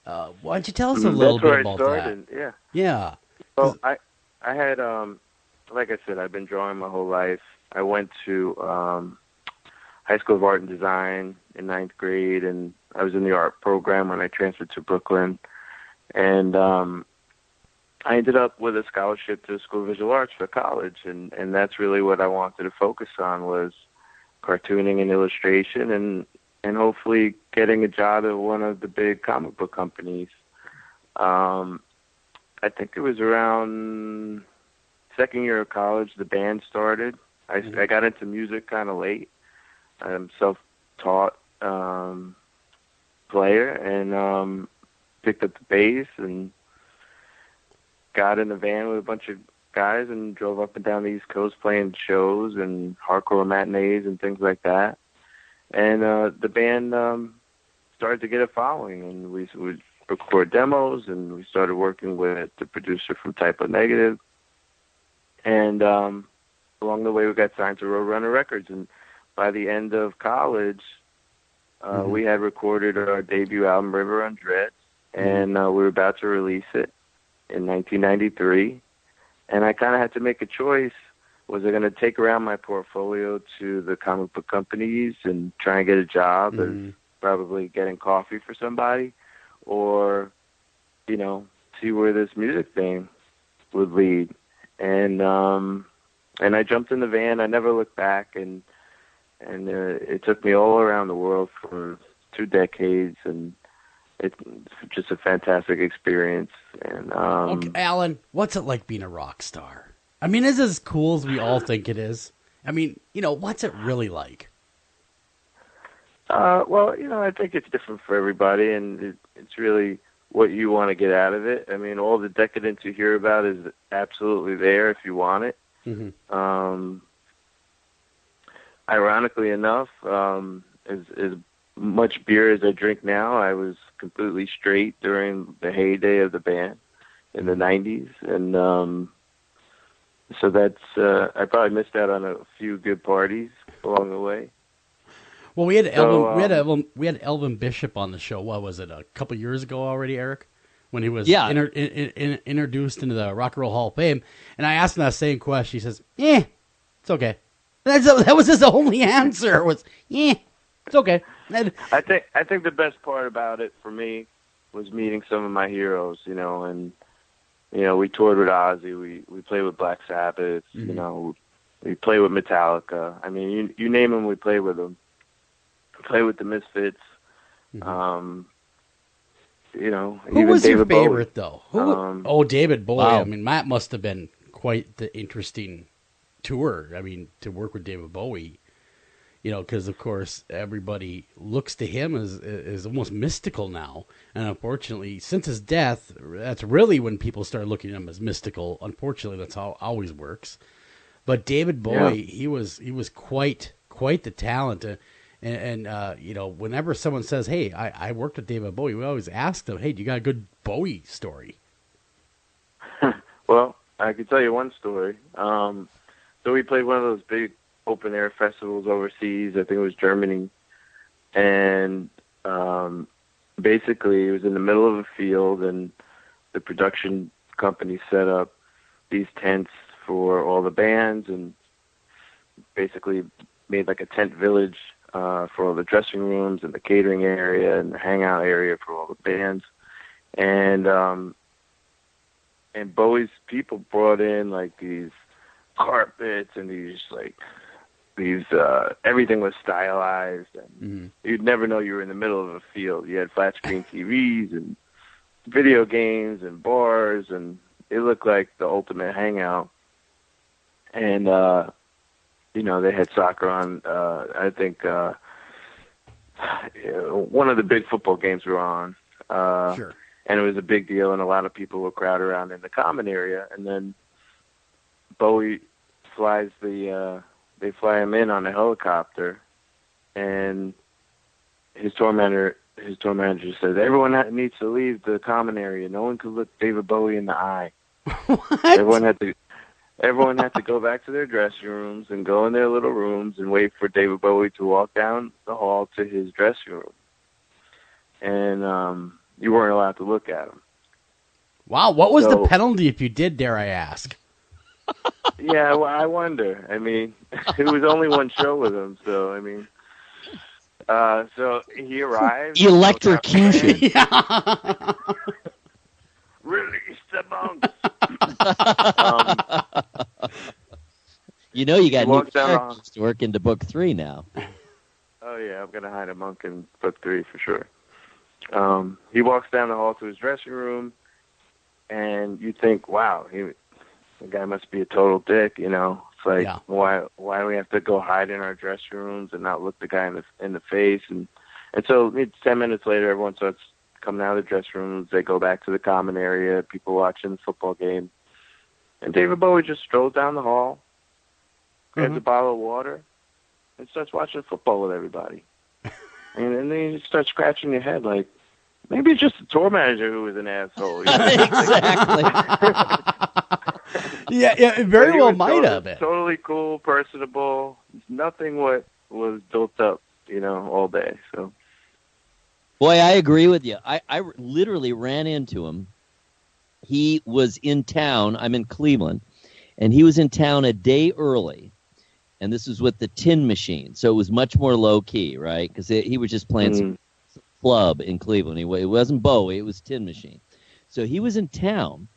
Why don't you tell us a little bit about that? Yeah. Yeah. Well, I had, like I said, I've been drawing my whole life. I went to High School of Art and Design in 9th grade, and I was in the art program when I transferred to Brooklyn. And I ended up with a scholarship to the School of Visual Arts for college, and that's really what I wanted to focus on, was cartooning and illustration, and hopefully getting a job at one of the big comic book companies. I think it was around second year of college the band started. I got into music kind of late. I'm self-taught player, and picked up the bass and got in the van with a bunch of guys and drove up and down the East Coast playing shows and hardcore matinees and things like that. And the band started to get a following, and we would record demos, and we started working with the producer from Type O Negative. And along the way, we got signed to Roadrunner Records. And by the end of college, we had recorded our debut album, River on Dread, and we were about to release it in 1993. And I kind of had to make a choice. Was I going to take around my portfolio to the comic book companies and try and get a job as probably getting coffee for somebody, or, you know, see where this music thing would lead? And I jumped in the van. I never looked back, and it took me all around the world for 2 decades, and it's just a fantastic experience. And okay, Alan, what's it like being a rock star? I mean, is it as cool as we all think it is? I mean, you know, what's it really like? Well, you know, I think it's different for everybody, and it's really what you want to get out of it. I mean, all the decadence you hear about is absolutely there if you want it. Ironically enough, as much beer as I drink now, I was completely straight during the heyday of the band in the 90s. And so that's, I probably missed out on a few good parties along the way. Well, we had Elvin Bishop on the show. What was it, a couple years ago already, Eric? When he was introduced into the Rock and Roll Hall of Fame. And I asked him that same question. He says, it's okay. That was his only answer, was, it's okay. I think the best part about it for me was meeting some of my heroes, you know, and, you know, we toured with Ozzy, we played with Black Sabbath, you know, we played with Metallica. I mean, you name them, we played with them. We played with the Misfits. You know, who even was David your favorite, Bowie. though? David Bowie. Wow. I mean, that must have been quite the interesting tour. I mean, to work with David Bowie, you know, because of course everybody looks to him as almost mystical now, and unfortunately, since his death, that's really when people start looking at him as mystical. Unfortunately, that's how it always works. But David Bowie, he was quite the talent, and you know, whenever someone says, "Hey, I worked with David Bowie," we always ask them, "Hey, do you got a good Bowie story?" Well, I can tell you one story. So we played one of those big open air festivals overseas. I think it was Germany. And basically it was in the middle of a field, and the production company set up these tents for all the bands and basically made like a tent village for all the dressing rooms and the catering area and the hangout area for all the bands. And Bowie's people brought in like these carpets and these everything was stylized, and you'd never know you were in the middle of a field. You had flat screen TVs and video games and bars, and it looked like the ultimate hangout. And you know, they had soccer on. I think one of the big football games were on. Sure. And it was a big deal, and a lot of people would crowd around in the common area. And then Bowie flies they fly him in on a helicopter, and his tour manager says, "Everyone needs to leave the common area. No one could look David Bowie in the eye." What? Everyone had to go back to their dressing rooms and go in their little rooms and wait for David Bowie to walk down the hall to his dressing room. And you weren't allowed to look at him. Wow, what was the penalty if you did, dare I ask? Yeah, well, I wonder. I mean, it was only one show with him, so, I mean... so he arrived... Electrocution. Release the monks! You know you got new walks down characters to work into book 3 now. Oh, yeah, I'm going to hide a monk in book 3 for sure. He walks down the hall to his dressing room, and you think, wow, the guy must be a total dick, you know. It's like, why do we have to go hide in our dressing rooms and not look the guy in the face? And so 10 minutes later, everyone starts coming out of the dressing rooms. They go back to the common area, people watching the football game. And David Bowie just strolls down the hall, grabs a bottle of water, and starts watching football with everybody. and then you start scratching your head like, maybe it's just the tour manager who was an asshole. You know? Exactly. yeah, it very well might have been. Totally cool, personable. Nothing what was built up, all day. So, boy, I agree with you. I literally ran into him. He was in town. I'm in Cleveland, and he was in town a day early. And this was with the Tin Machine, so it was much more low key, right? Because he was just playing some club in Cleveland. It wasn't Bowie; it was Tin Machine. So he was in town,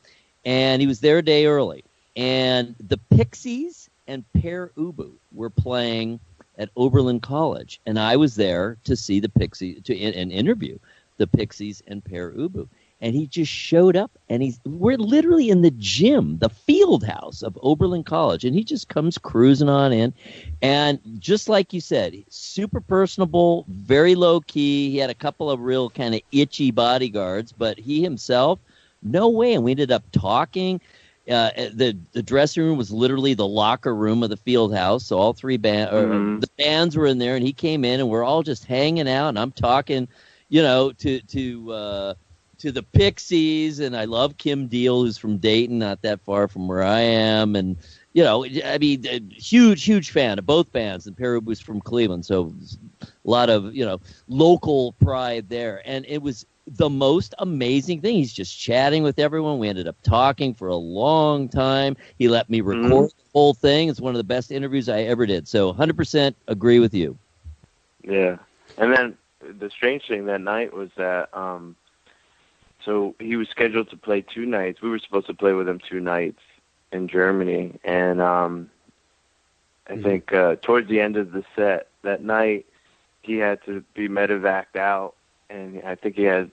and he was there a day early. And the Pixies and Pere Ubu were playing at Oberlin College, and I was there to see the Pixies and interview the Pixies and Pere Ubu. And he just showed up, and we're literally in the gym, the field house of Oberlin College, and he just comes cruising on in. And just like you said, super personable, very low-key. He had a couple of real kind of itchy bodyguards, but he himself, no way. And we ended up talking. The dressing room was literally the locker room of the field house, so all three the bands were in there, and he came in, and we're all just hanging out, and I'm talking, to the Pixies, and I love Kim Deal, who's from Dayton, not that far from where I am, and huge fan of both bands. And Pere Ubu's from Cleveland, so a lot of local pride there. And it was the most amazing thing. He's just chatting with everyone. We ended up talking for a long time. He let me record the whole thing. It's one of the best interviews I ever did. So 100% agree with you. Yeah, and then the strange thing that night was that. So he was scheduled to play 2 nights. We were supposed to play with him 2 nights in Germany. And I think towards the end of the set that night, he had to be medevaced out. And I think he had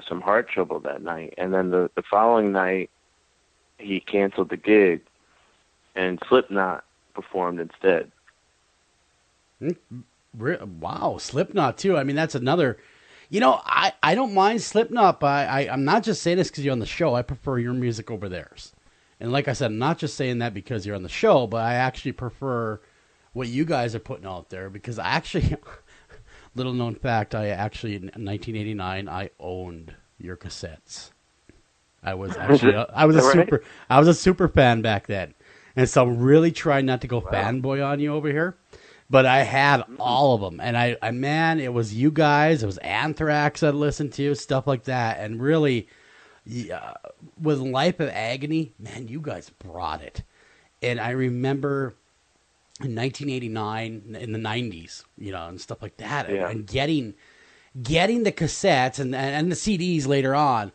some heart trouble that night. And then the following night, he canceled the gig, and Slipknot performed instead. Wow, Slipknot too. I mean, that's another... I don't mind Slipknot, but I'm not just saying this because you're on the show. I prefer your music over theirs. And like I said, I'm not just saying that because you're on the show, but I actually prefer what you guys are putting out there because I actually, little known fact, in 1989, I owned your cassettes. I was a super fan back then. And so I'm really trying not to go fanboy on you over here. But I had all of them, and man, it was you guys, it was Anthrax I'd listened to, stuff like that, and really, with Life of Agony, man, you guys brought it. And I remember in 1989, in the 90s, and stuff like that, and getting the cassettes and the CDs later on,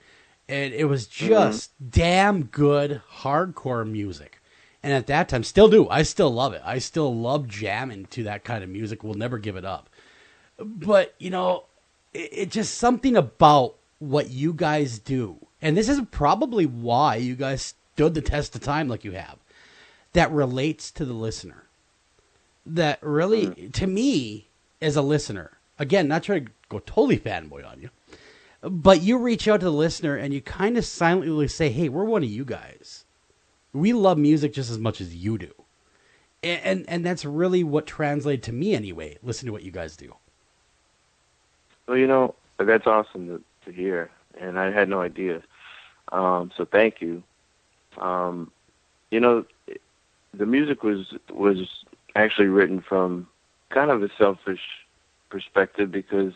and it was just damn good hardcore music. And at that time, still do. I still love it. I still love jamming to that kind of music. We'll never give it up. But, it's just something about what you guys do. And this is probably why you guys stood the test of time like you have. That relates to the listener. That really, to me, as a listener, again, not trying to go totally fanboy on you, but you reach out to the listener and you kind of silently say, hey, we're one of you guys. We love music just as much as you do. And that's really what translated to me anyway, listen to what you guys do. Well, that's awesome to hear, and I had no idea. So thank you. The music was actually written from kind of a selfish perspective because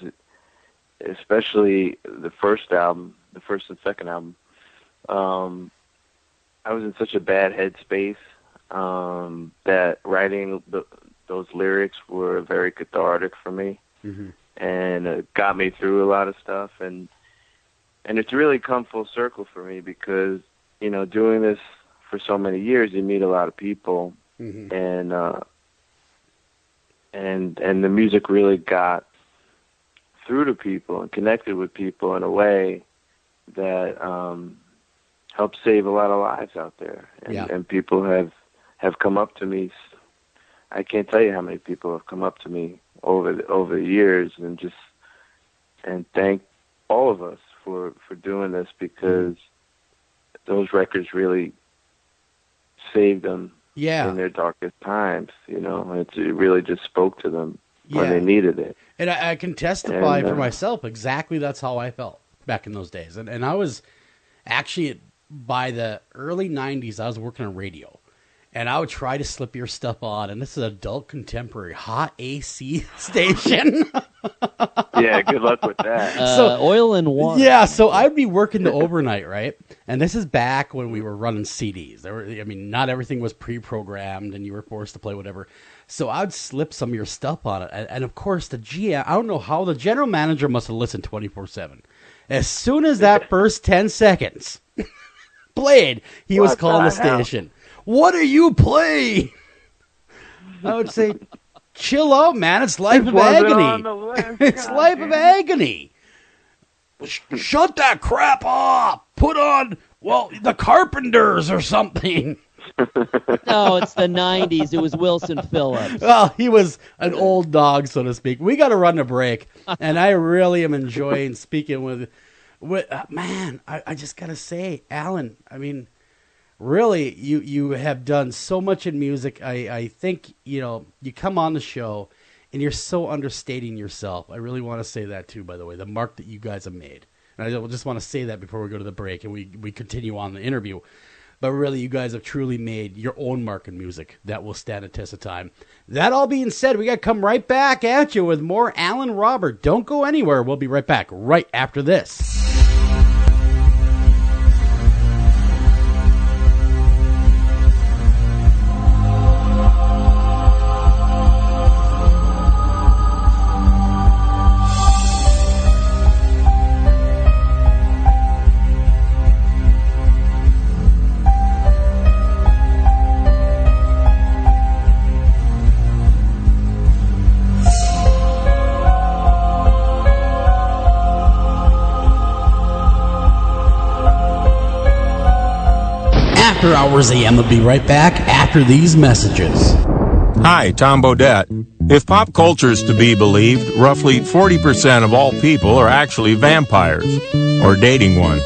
especially the first and second album, I was in such a bad headspace that writing those lyrics were very cathartic for me, and it got me through a lot of stuff. And it's really come full circle for me because doing this for so many years, you meet a lot of people, and the music really got through to people and connected with people in a way that helped save a lot of lives out there. And people have come up to me. I can't tell you how many people have come up to me over the years and thank all of us for doing this because those records really saved them in their darkest times. You know, it really just spoke to them when they needed it. And I can testify for myself exactly that's how I felt back in those days. And I was actually, by the early 90s, I was working on radio. And I would try to slip your stuff on. And this is adult contemporary hot AC station. Yeah, good luck with that. Oil and water. Yeah, so I'd be working the overnight, right? And this is back when we were running CDs. Not everything was pre-programmed and you were forced to play whatever. So I'd slip some of your stuff on it. And of course, the GM, I don't know how, the general manager must have listened 24/7. As soon as that first 10 seconds played, he was calling the station. What do you play? I would say, chill out, man. It's Life of Agony. It's Life of Agony. Shut that crap off. Put on, the Carpenters or something. No, it's the 90s. It was Wilson Phillips. Well, he was an old dog, so to speak. We got to run a break, and I really am enjoying speaking with man, I just got to say, Alan, I mean, really, you have done so much in music. I think, you come on the show, and you're so understating yourself. I really want to say that, too, by the way, the mark that you guys have made. And I just want to say that before we go to the break, and we continue on the interview. But really, you guys have truly made your own mark in music that will stand a test of time. That all being said, we got to come right back at you with more Alan Robert. Don't go anywhere. We'll be right back right after this. After Hours AM will be right back after these messages. Hi, Tom Bodette. If pop culture is to be believed, roughly 40% of all people are actually vampires, or dating one.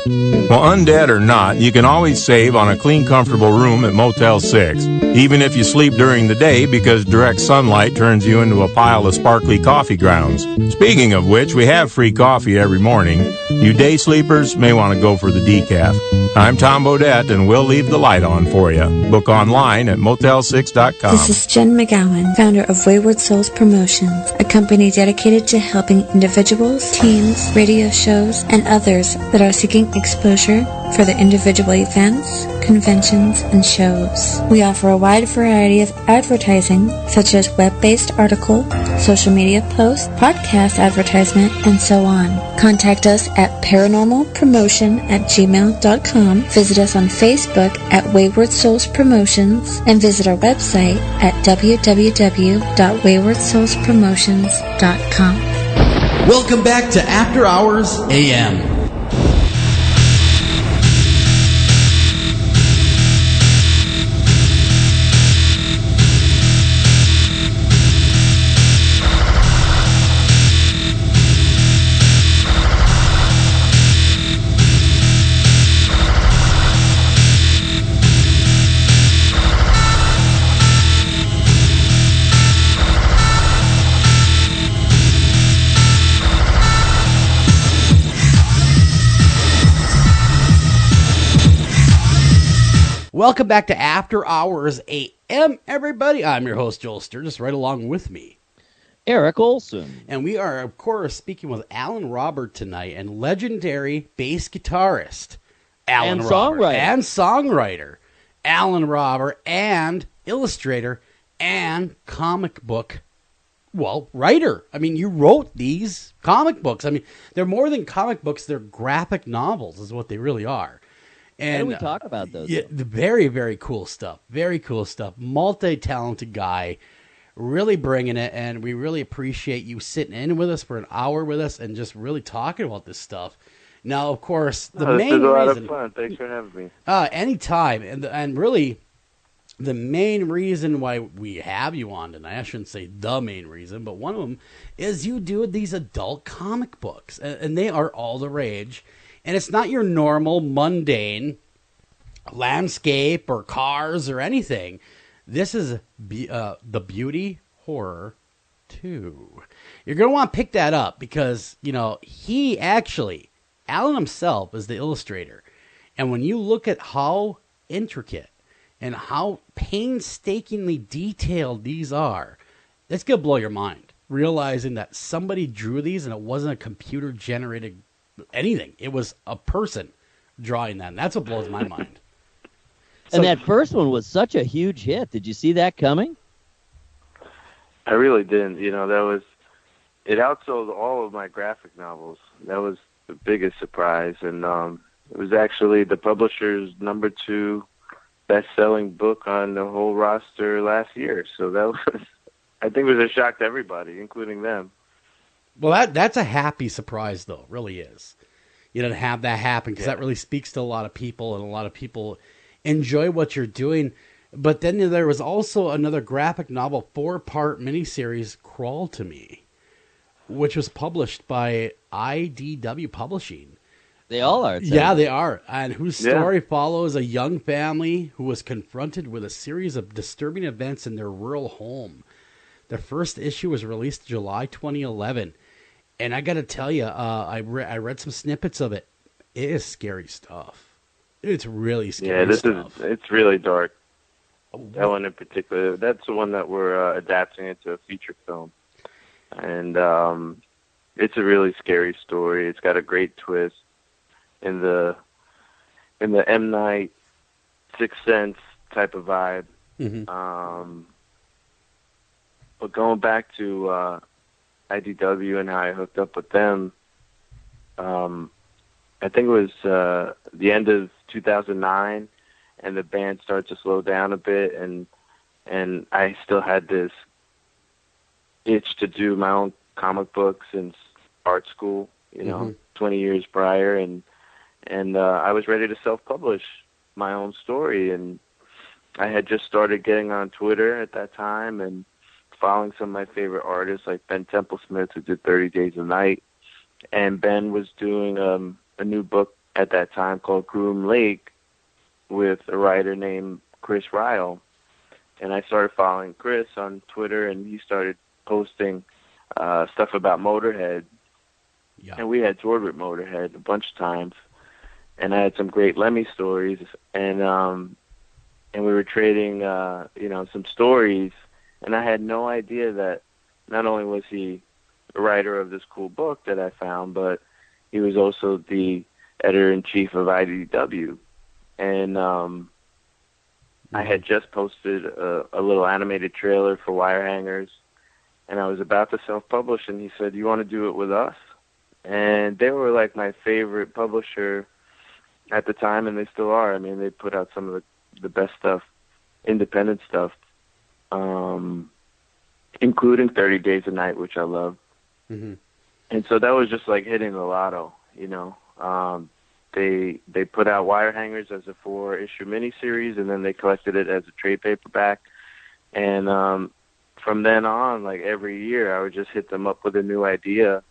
Well, undead or not, you can always save on a clean, comfortable room at Motel 6, even if you sleep during the day because direct sunlight turns you into a pile of sparkly coffee grounds. Speaking of which, we have free coffee every morning. You day sleepers may want to go for the decaf. I'm Tom Bodette, and we'll leave the light on for you. Book online at motel6.com. This is Jen McGowan, founder of Wayward Souls Promotions, a company dedicated to helping individuals, teams, radio shows, and others that are seeking exposure for their individual events, conventions, and shows. We offer a wide variety of advertising, such as web-based article, social media posts, podcast advertisement, and so on. Contact us at paranormalpromotion@gmail.com, visit us on Facebook at Wayward Souls Promotions, and visit our website at www.waywardsoulspromotions.com. Welcome back to After Hours AM. Welcome back to After Hours AM, everybody. I'm your host, Joel Sturgis, right along with me, Eric Olson. And we are, of course, speaking with Alan Robert tonight, and legendary bass guitarist, Alan and Robert. Songwriter. And songwriter, Alan Robert, and illustrator, and comic book, writer. I mean, you wrote these comic books. I mean, they're more than comic books. They're graphic novels is what they really are. And we talk about those. Yeah, very, very cool stuff. Very cool stuff. Multi-talented guy, really bringing it, and we really appreciate you sitting in with us for an hour with us and just really talking about this stuff. Now, of course, the main reason... This is a lot of fun. Thanks for having me. Anytime. And really, the main reason why we have you on tonight, I shouldn't say the main reason, but one of them is you do these adult comic books, and they are all the rage. And it's not your normal, mundane landscape or cars or anything. This is the Beauty Horror 2. You're going to want to pick that up because, he actually, Alan himself is the illustrator. And when you look at how intricate and how painstakingly detailed these are, it's going to blow your mind, realizing that somebody drew these and it wasn't a computer-generated anything. It was a person drawing that, and that's what blows my mind. And that first one was such a huge hit. Did you see that coming? I really didn't. It outsold all of my graphic novels. That was the biggest surprise. And it was actually the publisher's number 2 best-selling book on the whole roster last year. So that was, I think it was a shock to everybody, including them. Well, that's a happy surprise, though. It really is. To have that happen, because that really speaks to a lot of people, and a lot of people enjoy what you're doing. But then there was also another graphic novel 4-part miniseries, Crawl to Me, which was published by IDW Publishing. They all are. Yeah, they are. And whose story follows a young family who was confronted with a series of disturbing events in their rural home. The first issue was released July 2011. And I got to tell you, I read some snippets of it. It is scary stuff. It's really scary stuff. It's really dark. That one in particular. That's the one that we're adapting into a feature film. And it's a really scary story. It's got a great twist in the M. Night Sixth Sense type of vibe. Mm-hmm. But going back to IDW and how I hooked up with them, I think it was the end of 2009, and the band started to slow down a bit, and I still had this itch to do my own comic books since art school, 20 years prior, and I was ready to self-publish my own story, and I had just started getting on Twitter at that time and following some of my favorite artists like Ben Templesmith, who did 30 Days a Night, and Ben was doing a new book at that time called Groom Lake with a writer named Chris Ryle. And I started following Chris on Twitter, and he started posting stuff about Motorhead. Yeah. And we had toured with Motorhead a bunch of times. And I had some great Lemmy stories, and we were trading, some stories. And I had no idea that not only was he the writer of this cool book that I found, but he was also the editor-in-chief of IDW. And I had just posted a little animated trailer for Wire Hangers, and I was about to self-publish, and he said, "You want to do it with us?" And they were like my favorite publisher at the time, and they still are. I mean, they put out some of the best stuff, independent stuff, including 30 Days a Night, which I love. Mm-hmm. And so that was just like hitting the lotto, They put out Wire Hangers as a 4-issue miniseries, and then they collected it as a trade paperback. And from then on, like every year, I would just hit them up with a new idea.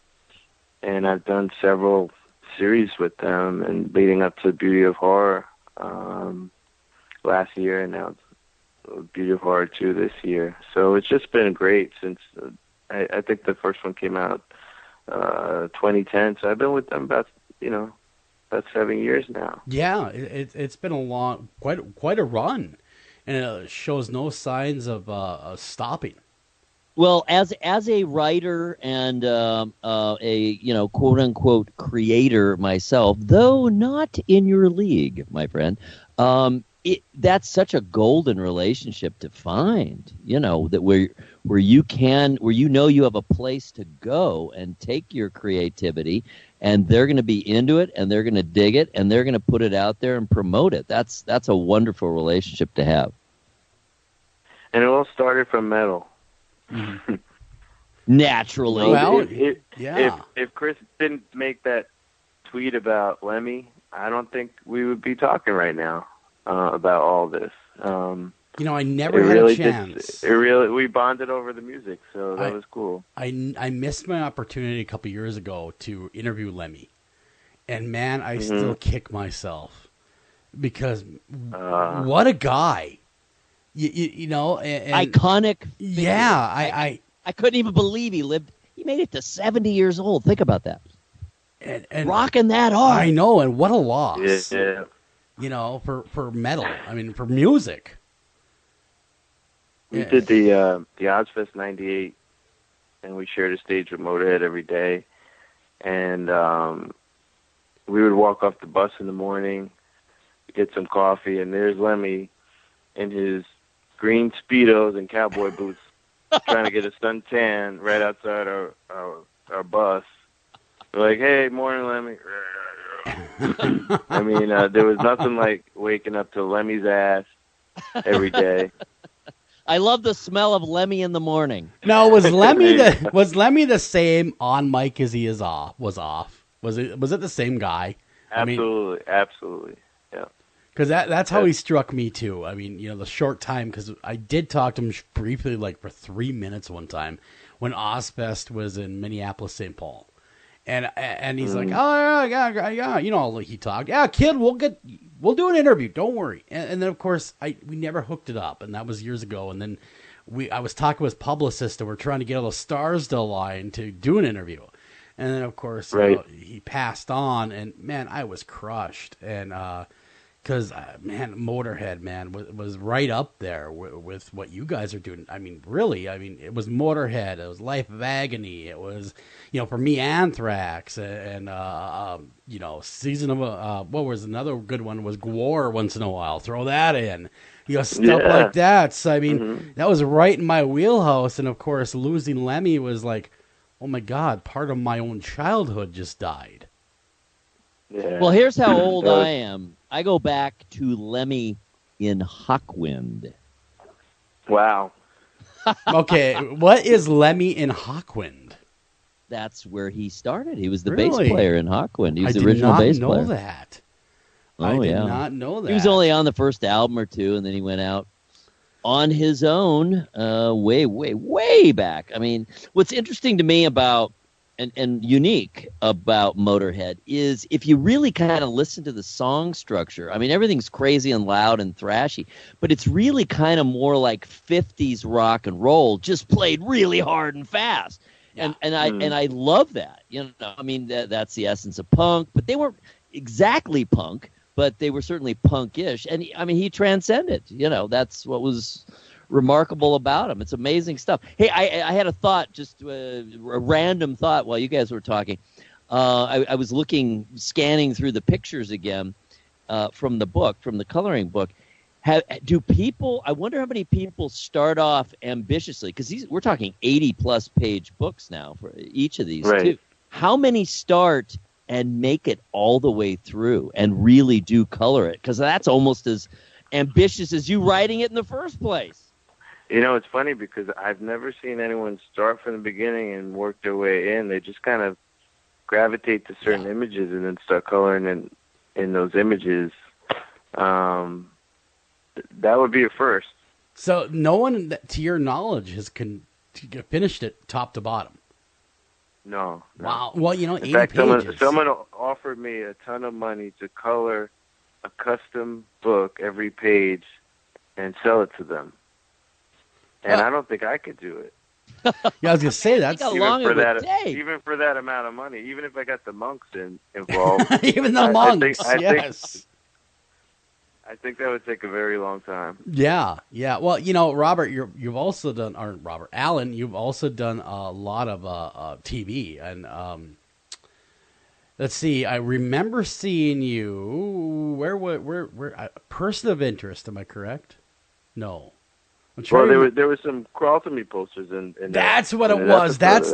And I've done several series with them, and leading up to Beauty of Horror last year, and now Beauty of Horror 2 this year. So it's just been great since I think the first one came out 2010. So I've been with them about 7 years now. Yeah, it's been quite a run, and it shows no signs of stopping. Well, as a writer and a quote unquote creator myself, though not in your league, my friend, that's such a golden relationship to find. That where you you have a place to go and take your creativity, and they're going to be into it, and they're going to dig it, and they're going to put it out there and promote it. That's a wonderful relationship to have. And it all started from metal. Mm-hmm. Naturally. Well, if Chris didn't make that tweet about Lemmy, I don't think we would be talking right now about all this. I never had a chance. We bonded over the music, so that was cool. I missed my opportunity a couple years ago to interview Lemmy, and man, I still kick myself because what a guy. You know, and iconic figure. Yeah, I couldn't even believe he made it to 70 years old. Think about that. And rocking that hard. I know, and what a loss. Yeah. You know, for metal. I mean, for music. We did the Ozfest 98, and we shared a stage with Motorhead every day. And we would walk off the bus in the morning, get some coffee, and there's Lemmy in his green Speedos and cowboy boots trying to get a suntan right outside our bus. We're like, hey, morning, Lemmy. I mean, there was nothing like waking up to Lemmy's ass every day. I love the smell of Lemmy in the morning. Now, was Lemmy the same on mic as he was off? Was it the same guy? Absolutely. Yeah. Because that's how he struck me too. I mean, you know, the short time, because I did talk to him briefly, like for 3 minutes one time when Ozfest was in Minneapolis, St. Paul. And he's like, oh yeah, you know, he talked. Yeah, kid, we'll do an interview. Don't worry. And then of course we never hooked it up, and that was years ago. And then I was talking with his publicist, and we're trying to get all the stars to align to do an interview. And then of course he passed on, and man, I was crushed. And because man, Motorhead, man, was right up there with what you guys are doing. I mean, really, it was Motorhead, it was Life of Agony, it was, you know, for me, Anthrax, and you know, Season of what was another good one was Gwar once in a while. Throw that in, you know, stuff like that. So I mean, that was right in my wheelhouse. And of course, losing Lemmy was like, oh my God, part of my own childhood just died. Yeah. Well, here's how old I am. I go back to Lemmy in Hawkwind. Wow. Okay, what is Lemmy in Hawkwind? That's where he started. He was the bass player in Hawkwind. He was the original bass player. I did not know that. I did not know that. He was only on the first album or two, and then he went out on his own way back. I mean, what's interesting to me about and unique about Motorhead is if you really kind of listen to the song structure, I mean, everything's crazy and loud and thrashy, but it's really kind of more like 50s rock and roll, just played really hard and fast. Yeah. And I love that. You know, I mean, that's the essence of punk, but they weren't exactly punk, but they were certainly punkish. And I mean, he transcended, you know, that's what was remarkable about him. It's amazing stuff. Hey, I had a thought, just a random thought while you guys were talking. I was scanning through the pictures again from the book, from the coloring book. I wonder how many people start off ambitiously, because we're talking 80-plus page books now for each of these, too. How many start and make it all the way through and really do color it? Because that's almost as ambitious as you writing it in the first place. You know, it's funny because I've never seen anyone start from the beginning and work their way in. They just kind of gravitate to certain images and then start coloring in those images. That would be a first. So no one, to your knowledge, has finished it top to bottom? No. Wow. Well, you know, in fact, someone offered me a ton of money to color a custom book every page and sell it to them. And I don't think I could do it. Yeah, I was going to say that. Even for that amount of money, even if I got the monks involved. Even the monks, yes. I think that would take a very long time. Yeah. Well, you know, Robert, you've also done, or Robert, Alan, you've also done a lot of TV. And let's see, I remember seeing you, where Person of Interest, am I correct? No. Well, there was some Crawl to Me posters in that's what it was. That's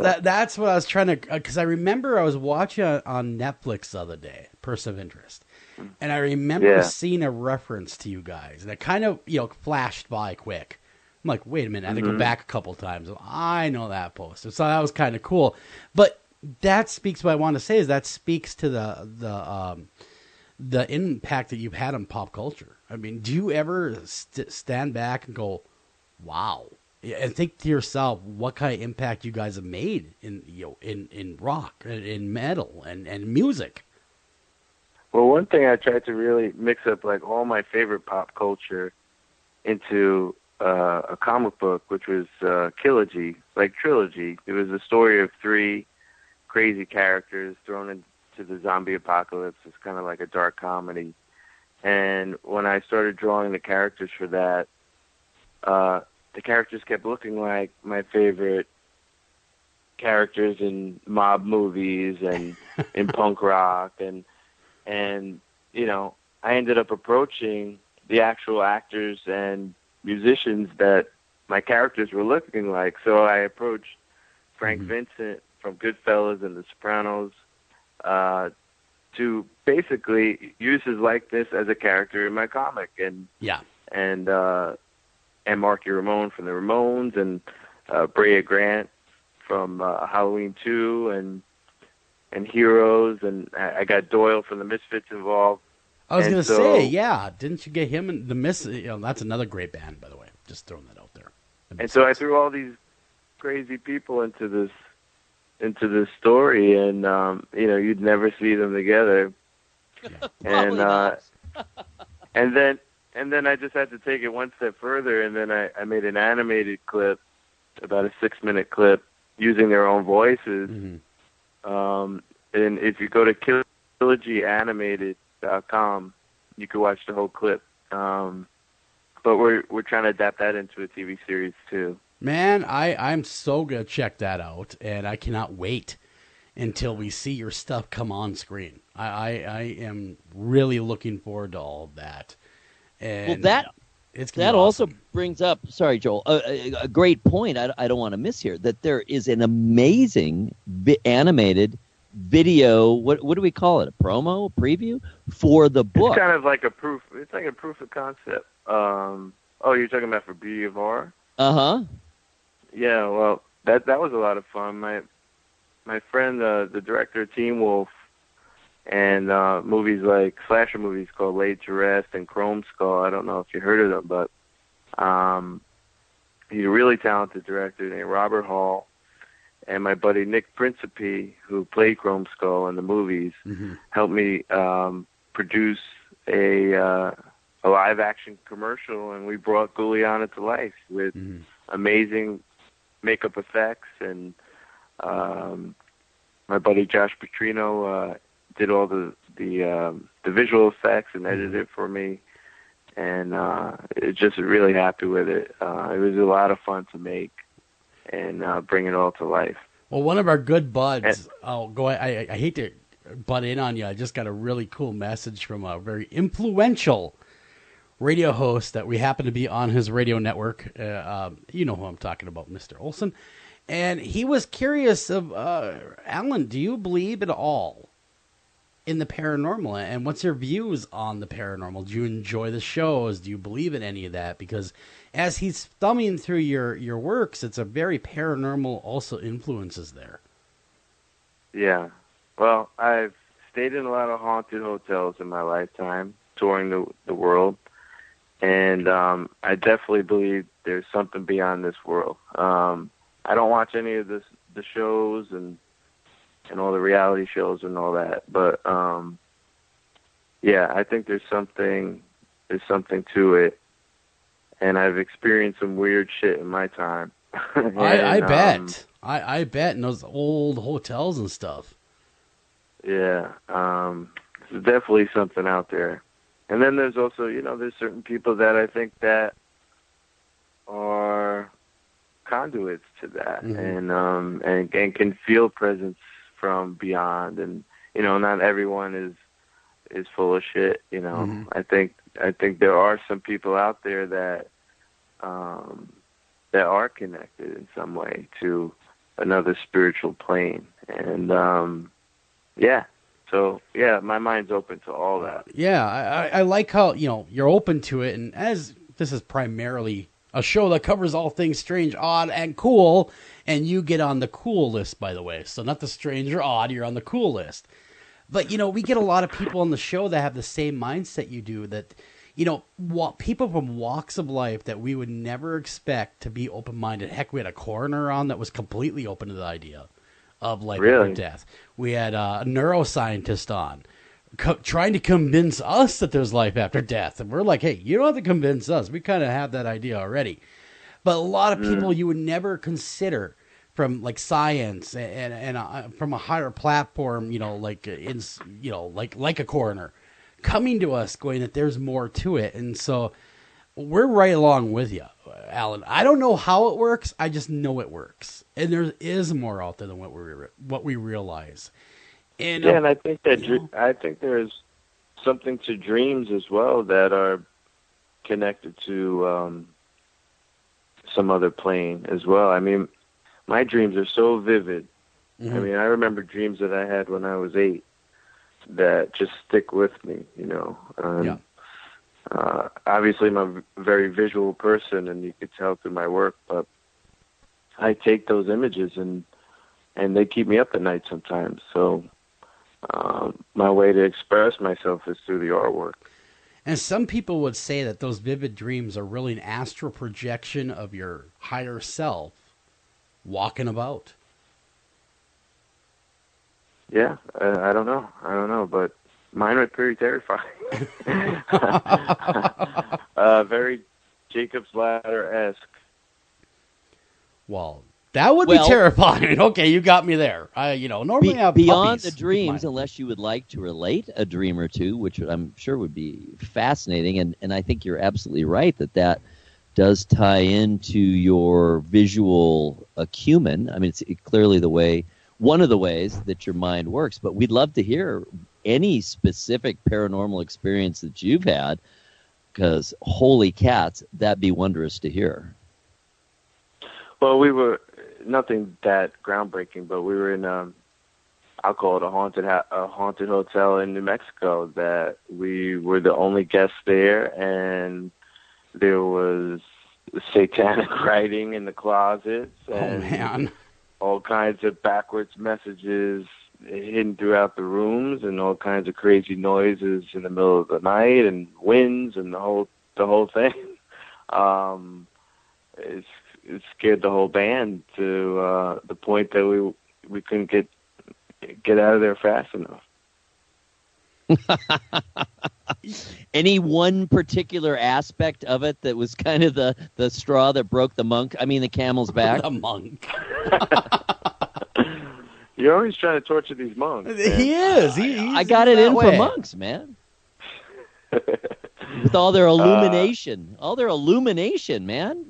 what I was trying to, because I remember I was watching on Netflix the other day, Person of Interest, and I remember seeing a reference to you guys that kind of, you know, flashed by quick. I'm like, wait a minute, I had to go back a couple times. I know that poster, so that was kind of cool. But that speaks. What I want to say is that speaks to the impact that you've had on pop culture. I mean, do you ever stand back and go, wow, and think to yourself what kind of impact you guys have made in rock, in metal, and music? Well, one thing I tried to really mix up like all my favorite pop culture into a comic book, which was Trilogy. It was a story of 3 crazy characters thrown into the zombie apocalypse. It's kind of like a dark comedy. And when I started drawing the characters for that, the characters kept looking like my favorite characters in mob movies and in punk rock. And you know, I ended up approaching the actual actors and musicians that my characters were looking like. So I approached Frank Vincent from Goodfellas and The Sopranos to basically use his likeness as a character in my comic, and Marky Ramone from the Ramones, and Brea Grant from Halloween 2 and Heroes, and I got Doyle from the Misfits involved. I was going to say, yeah, didn't you get him in the Misfits? You know, that's another great band, by the way. Just throwing that out there. And so I threw all these crazy people into this story, and you know, you'd never see them together. And and then I just had to take it one step further, and then I made an animated clip, about a 6-minute clip, using their own voices. And if you go to trilogyanimated.com, you can watch the whole clip. But we're trying to adapt that into a TV series too. Man, I'm so going to check that out, and I cannot wait until we see your stuff come on screen. I am really looking forward to all of that. And well, that also awesome. Brings up, sorry, Joel, a great point I don't want to miss here, that there is an amazing animated video, what do we call it, a promo, a preview, for the book. It's kind of like it's like a proof of concept. Oh, you're talking about for Beauty of Horror? Uh-huh. Yeah, well, that was a lot of fun. My friend, the director, Teen Wolf, and movies like slasher movies called Laid to Rest and Chrome Skull. I don't know if you heard of them, but he's a really talented director named Robert Hall. And my buddy Nick Principe, who played Chrome Skull in the movies, helped me produce a live-action commercial, and we brought Guliana to life with amazing makeup effects. And my buddy Josh Petrino did all the visual effects and edited it for me, and just really happy with it. It was a lot of fun to make and bring it all to life. Well, one of our good buds, I hate to butt in on you. I just got a really cool message from a very influential radio host that we happen to be on his radio network. You know who I'm talking about, Mr. Olson. And he was curious of, Alan, do you believe at all in the paranormal? And what's your views on the paranormal? Do you enjoy the shows? Do you believe in any of that? Because as he's thumbing through your works, it's a very paranormal also influences there. Yeah. Well, I've stayed in a lot of haunted hotels in my lifetime, touring the world. And I definitely believe there's something beyond this world. I don't watch any of the shows and all the reality shows and all that, but yeah, I think there's something to it, and I've experienced some weird shit in my time. And, I bet. I bet in those old hotels and stuff. Yeah, there's definitely something out there. And then there's also, there's certain people that I think that are conduits to that, and can feel presence from beyond. And not everyone is full of shit. I think there are some people out there that are connected in some way to another spiritual plane. And yeah. So, yeah, my mind's open to all that. Yeah, I like how, you're open to it. And as this is primarily a show that covers all things strange, odd, and cool, and you get on the cool list, by the way. So not the strange or odd, you're on the cool list. But, we get a lot of people on the show that have the same mindset you do, that, people from walks of life that we would never expect to be open-minded. Heck, we had a coroner on that was completely open to the idea of life after death. We had a neuroscientist on trying to convince us that there's life after death. And we're like, hey, you don't have to convince us. We kind of have that idea already. But a lot of people you would never consider from like science and from a higher platform, like a coroner, coming to us going that there's more to it. And so we're right along with you, Alan. I don't know how it works. I just know it works. And there is more out there than what we realize. And, and I think that I think there's something to dreams as well that are connected to some other plane as well. I mean, my dreams are so vivid. Mm-hmm. I mean, I remember dreams that I had when I was 8 that just stick with me, obviously, I'm a very visual person, and you could tell through my work, but I take those images, and they keep me up at night sometimes. So my way to express myself is through the artwork. And some people would say that those vivid dreams are really an astral projection of your higher self walking about. Yeah, I don't know, but mine were pretty terrifying. Very Jacob's Ladder-esque. Well, that would be terrifying. Okay, you got me there. Normally I have beyond puppies the dreams, unless you would like to relate a dream or two, which I'm sure would be fascinating, and I think you're absolutely right that does tie into your visual acumen. I mean, it's clearly one of the ways that your mind works, but we'd love to hear any specific paranormal experience that you've had, because holy cats, that'd be wondrous to hear. Well, we were nothing that groundbreaking, but we were in I'll call it a haunted hotel in New Mexico that we were the only guests there, and there was satanic writing in the closets and all kinds of backwards messages hidden throughout the rooms, and all kinds of crazy noises in the middle of the night, and winds, and the whole thing. It scared the whole band to the point that we couldn't get out of there fast enough. Any one particular aspect of it that was kind of the straw that broke the camel's back? The monk. You're always trying to torture these monks. Man. He is. I got it in for monks, man. With all their illumination. Man.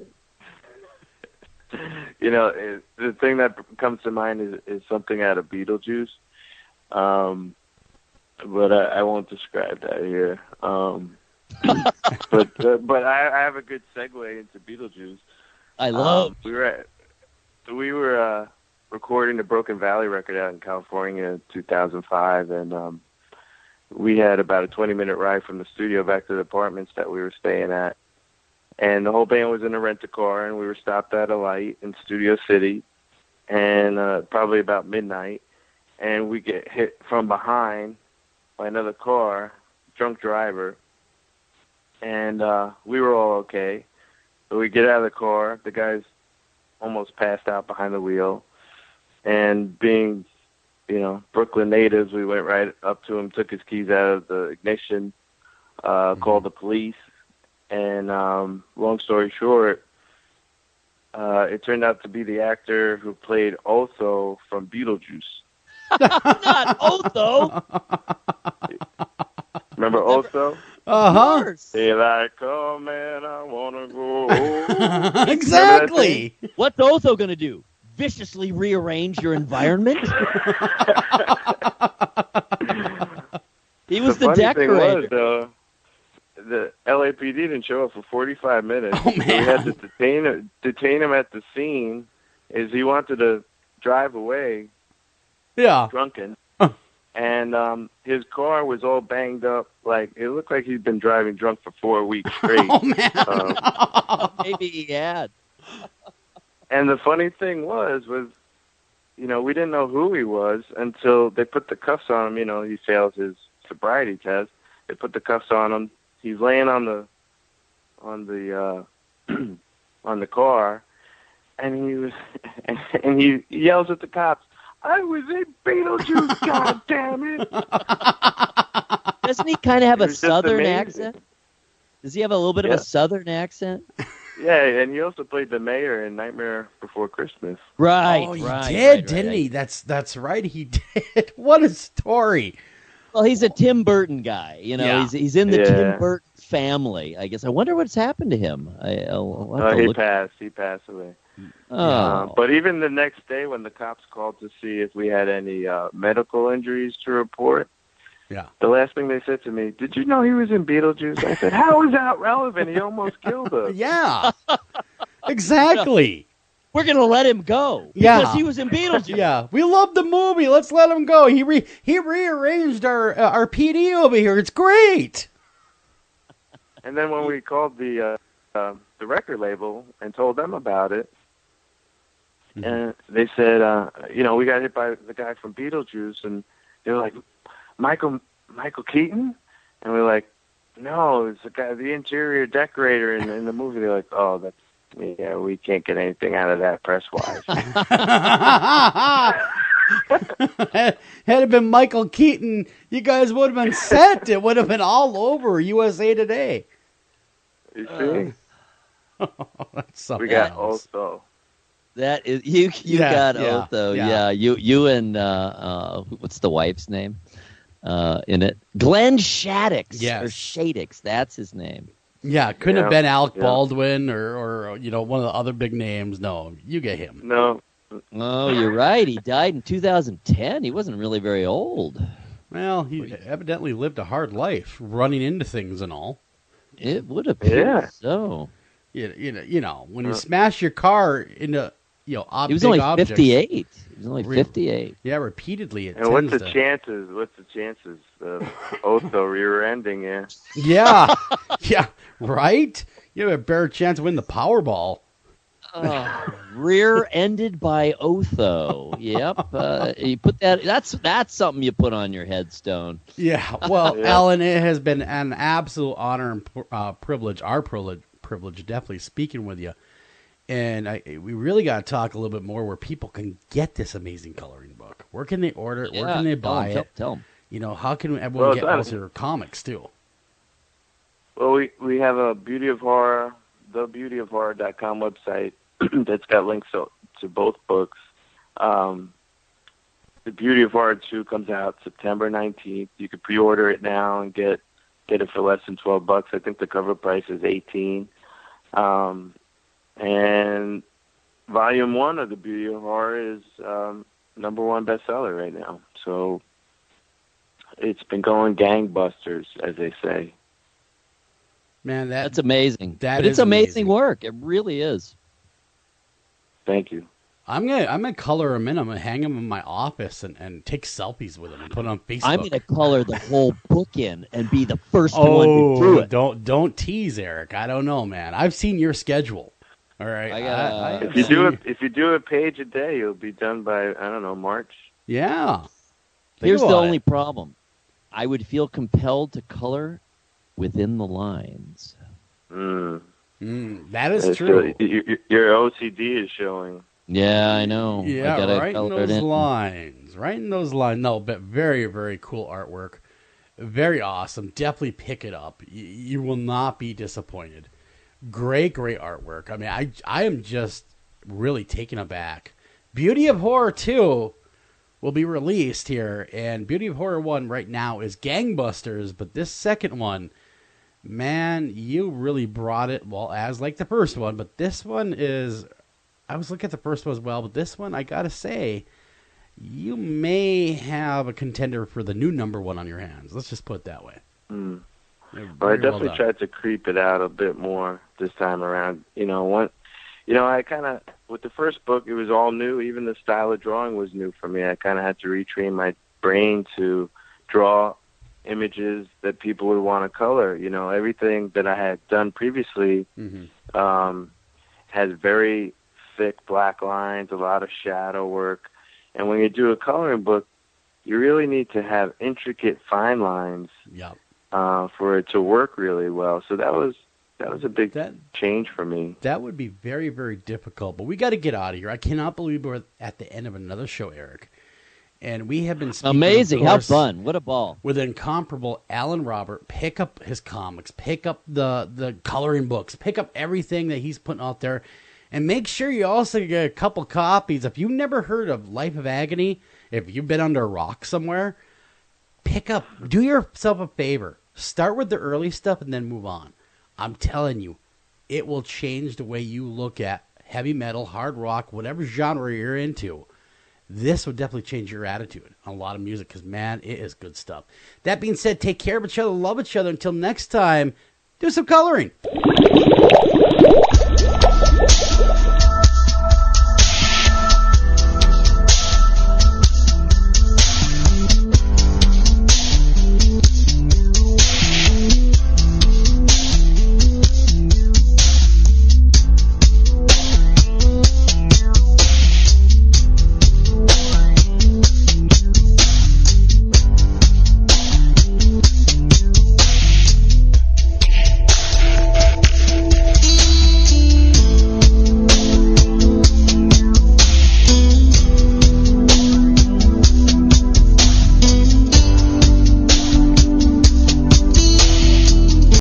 The thing that comes to mind is something out of Beetlejuice. But I won't describe that here. But I have a good segue into Beetlejuice. I love. We were recording the Broken Valley record out in California in 2005, and we had about a 20-minute ride from the studio back to the apartments that we were staying at. And the whole band was in a rent-a-car, and we were stopped at a light in Studio City, and probably about midnight, and we get hit from behind by another car, drunk driver, and we were all okay. So we get out of the car, the guy's almost passed out behind the wheel, and being, Brooklyn natives, we went right up to him, took his keys out of the ignition, called the police. And long story short, it turned out to be the actor who played Otho from Beetlejuice. Not Otho. Remember Otho? Uh-huh. Hey, like, oh, man, I want to go. Exactly. What's Otho going to do? Viciously rearrange your environment? He was the decorator. Thing was, the LAPD didn't show up for 45 minutes. Oh, man. So we had to detain him at the scene, as he wanted to drive away. Yeah. Drunken. And his car was all banged up. Like, it looked like he'd been driving drunk for 4 weeks straight. Oh, man. Maybe he had. And the funny thing was, we didn't know who he was until they put the cuffs on him. He failed his sobriety test. They put the cuffs on him. He's laying on the car, and he yells at the cops, "I was in Beetlejuice, God damn it!" Doesn't he kind of have It a was just Southern amazing. accent? Does he have a little bit of a Southern accent? Yeah, and he also played the mayor in Nightmare Before Christmas. Right. Oh, he right, did, right, didn't right. he? That's right. He did. What a story. Well, he's a Tim Burton guy. You know, Yeah. he's in the Yeah. Tim Burton family. I guess. I wonder what's happened to him. I'll have to He look. passed. He passed away. Oh. But even the next day when the cops called to see if we had any medical injuries to report, the last thing they said to me, "Did you know he was in Beetlejuice?" I said, "How is that relevant? He almost killed us." Yeah. Exactly. We're going to let him go Yeah. because he was in Beetlejuice. Yeah, we love the movie. Let's let him go. He rearranged our PD over here. It's great. And then when we called the record label and told them about it, and they said, we got hit by the guy from Beetlejuice, and they were like, Michael Keaton, and we were like, no, it's the guy, the interior decorator in the movie. They're like, oh, that's. Yeah, we can't get anything out of that press-wise. Had it been Michael Keaton, you guys would have been set. It would have been all over USA Today. You see? That's something We got else. Otho. That is you got Otho. yeah. Yeah, you and what's the wife's name in it? Glenn Shaddix. Yes. Or Shadix. That's his name. Yeah, couldn't have been Alec yeah. Baldwin or one of the other big names. No, you get him. No. Oh, you're right. He died in 2010. He wasn't really very old. Well, he evidently lived a hard life, running into things and all. It would appear Yeah. so. You know, when you smash your car into He was big only objects, 58. He was only 58. Yeah, repeatedly. And what's the chances? What's the chances of Otho rear-ending you? Yeah, yeah, right. You have a better chance to win the Powerball. Rear-ended by Otho. Yep. You put that. That's something you put on your headstone. Yeah. Well, Alan, it has been an absolute honor and privilege. Our privilege, definitely speaking with you. And we really got to talk a little bit more where people can get this amazing coloring book. Where can they order it? Where can they buy it? Tell them. You know, how can everyone get all their comics too? Well, we have a Beauty of Horror, thebeautyofhorror.com website that's got links to both books. The Beauty of Horror 2 comes out September 19th. You can pre-order it now and get it for less than $12. I think the cover price is $18. And Volume 1 of The Beauty of Horror is #1 bestseller right now. So it's been going gangbusters, as they say. Man, that's amazing. But it's amazing work. It really is. Thank you. I'm gonna color them in. I'm gonna hang them in my office and take selfies with them and put them on Facebook. I'm gonna color the whole book in and be the first one to do it. Don't tease, Eric. I don't know, man. I've seen your schedule. All right. If you do a page a day, you'll be done by March. Yeah. Here's the only problem. I would feel compelled to color within the lines. That is true. Your OCD is showing. Yeah, I know. Yeah, I gotta right in color those it in. lines. Right in those lines. No, but very, very cool artwork. Very awesome. Definitely pick it up. You will not be disappointed. Great artwork. I mean, I am just really taken aback. Beauty of Horror 2 will be released here, and Beauty of Horror 1 right now is gangbusters, but this second one, man, you really brought it, well, as like the first one, but this one is, I was looking at the first one as well, but this one, I gotta say, you may have a contender for the new #1 on your hands. Let's just put it that way. Well, I definitely tried to creep it out a bit more this time around. I kind of, with the first book, it was all new. Even the style of drawing was new for me. I kind of had to retrain my brain to draw images that people would want to color. Everything that I had done previously has very thick black lines, a lot of shadow work. And when you do a coloring book, you really need to have intricate fine lines. For it to work really well. So that was a big change for me. That would be very, very difficult. But we got to get out of here. I cannot believe we're at the end of another show, Eric. And we have been speaking, amazing. How fun. What a ball. With incomparable Alan Robert. Pick up his comics. Pick up the coloring books. Pick up everything that he's putting out there. And make sure you also get a couple copies. If you've never heard of Life of Agony, if you've been under a rock somewhere, pick up. Do yourself a favor. Start with the early stuff and then move on. I'm telling you, it will change the way you look at heavy metal, hard rock, whatever genre you're into. This would definitely change your attitude on a lot of music because, man, it is good stuff. That being said, take care of each other, love each other. Until next time, do some coloring.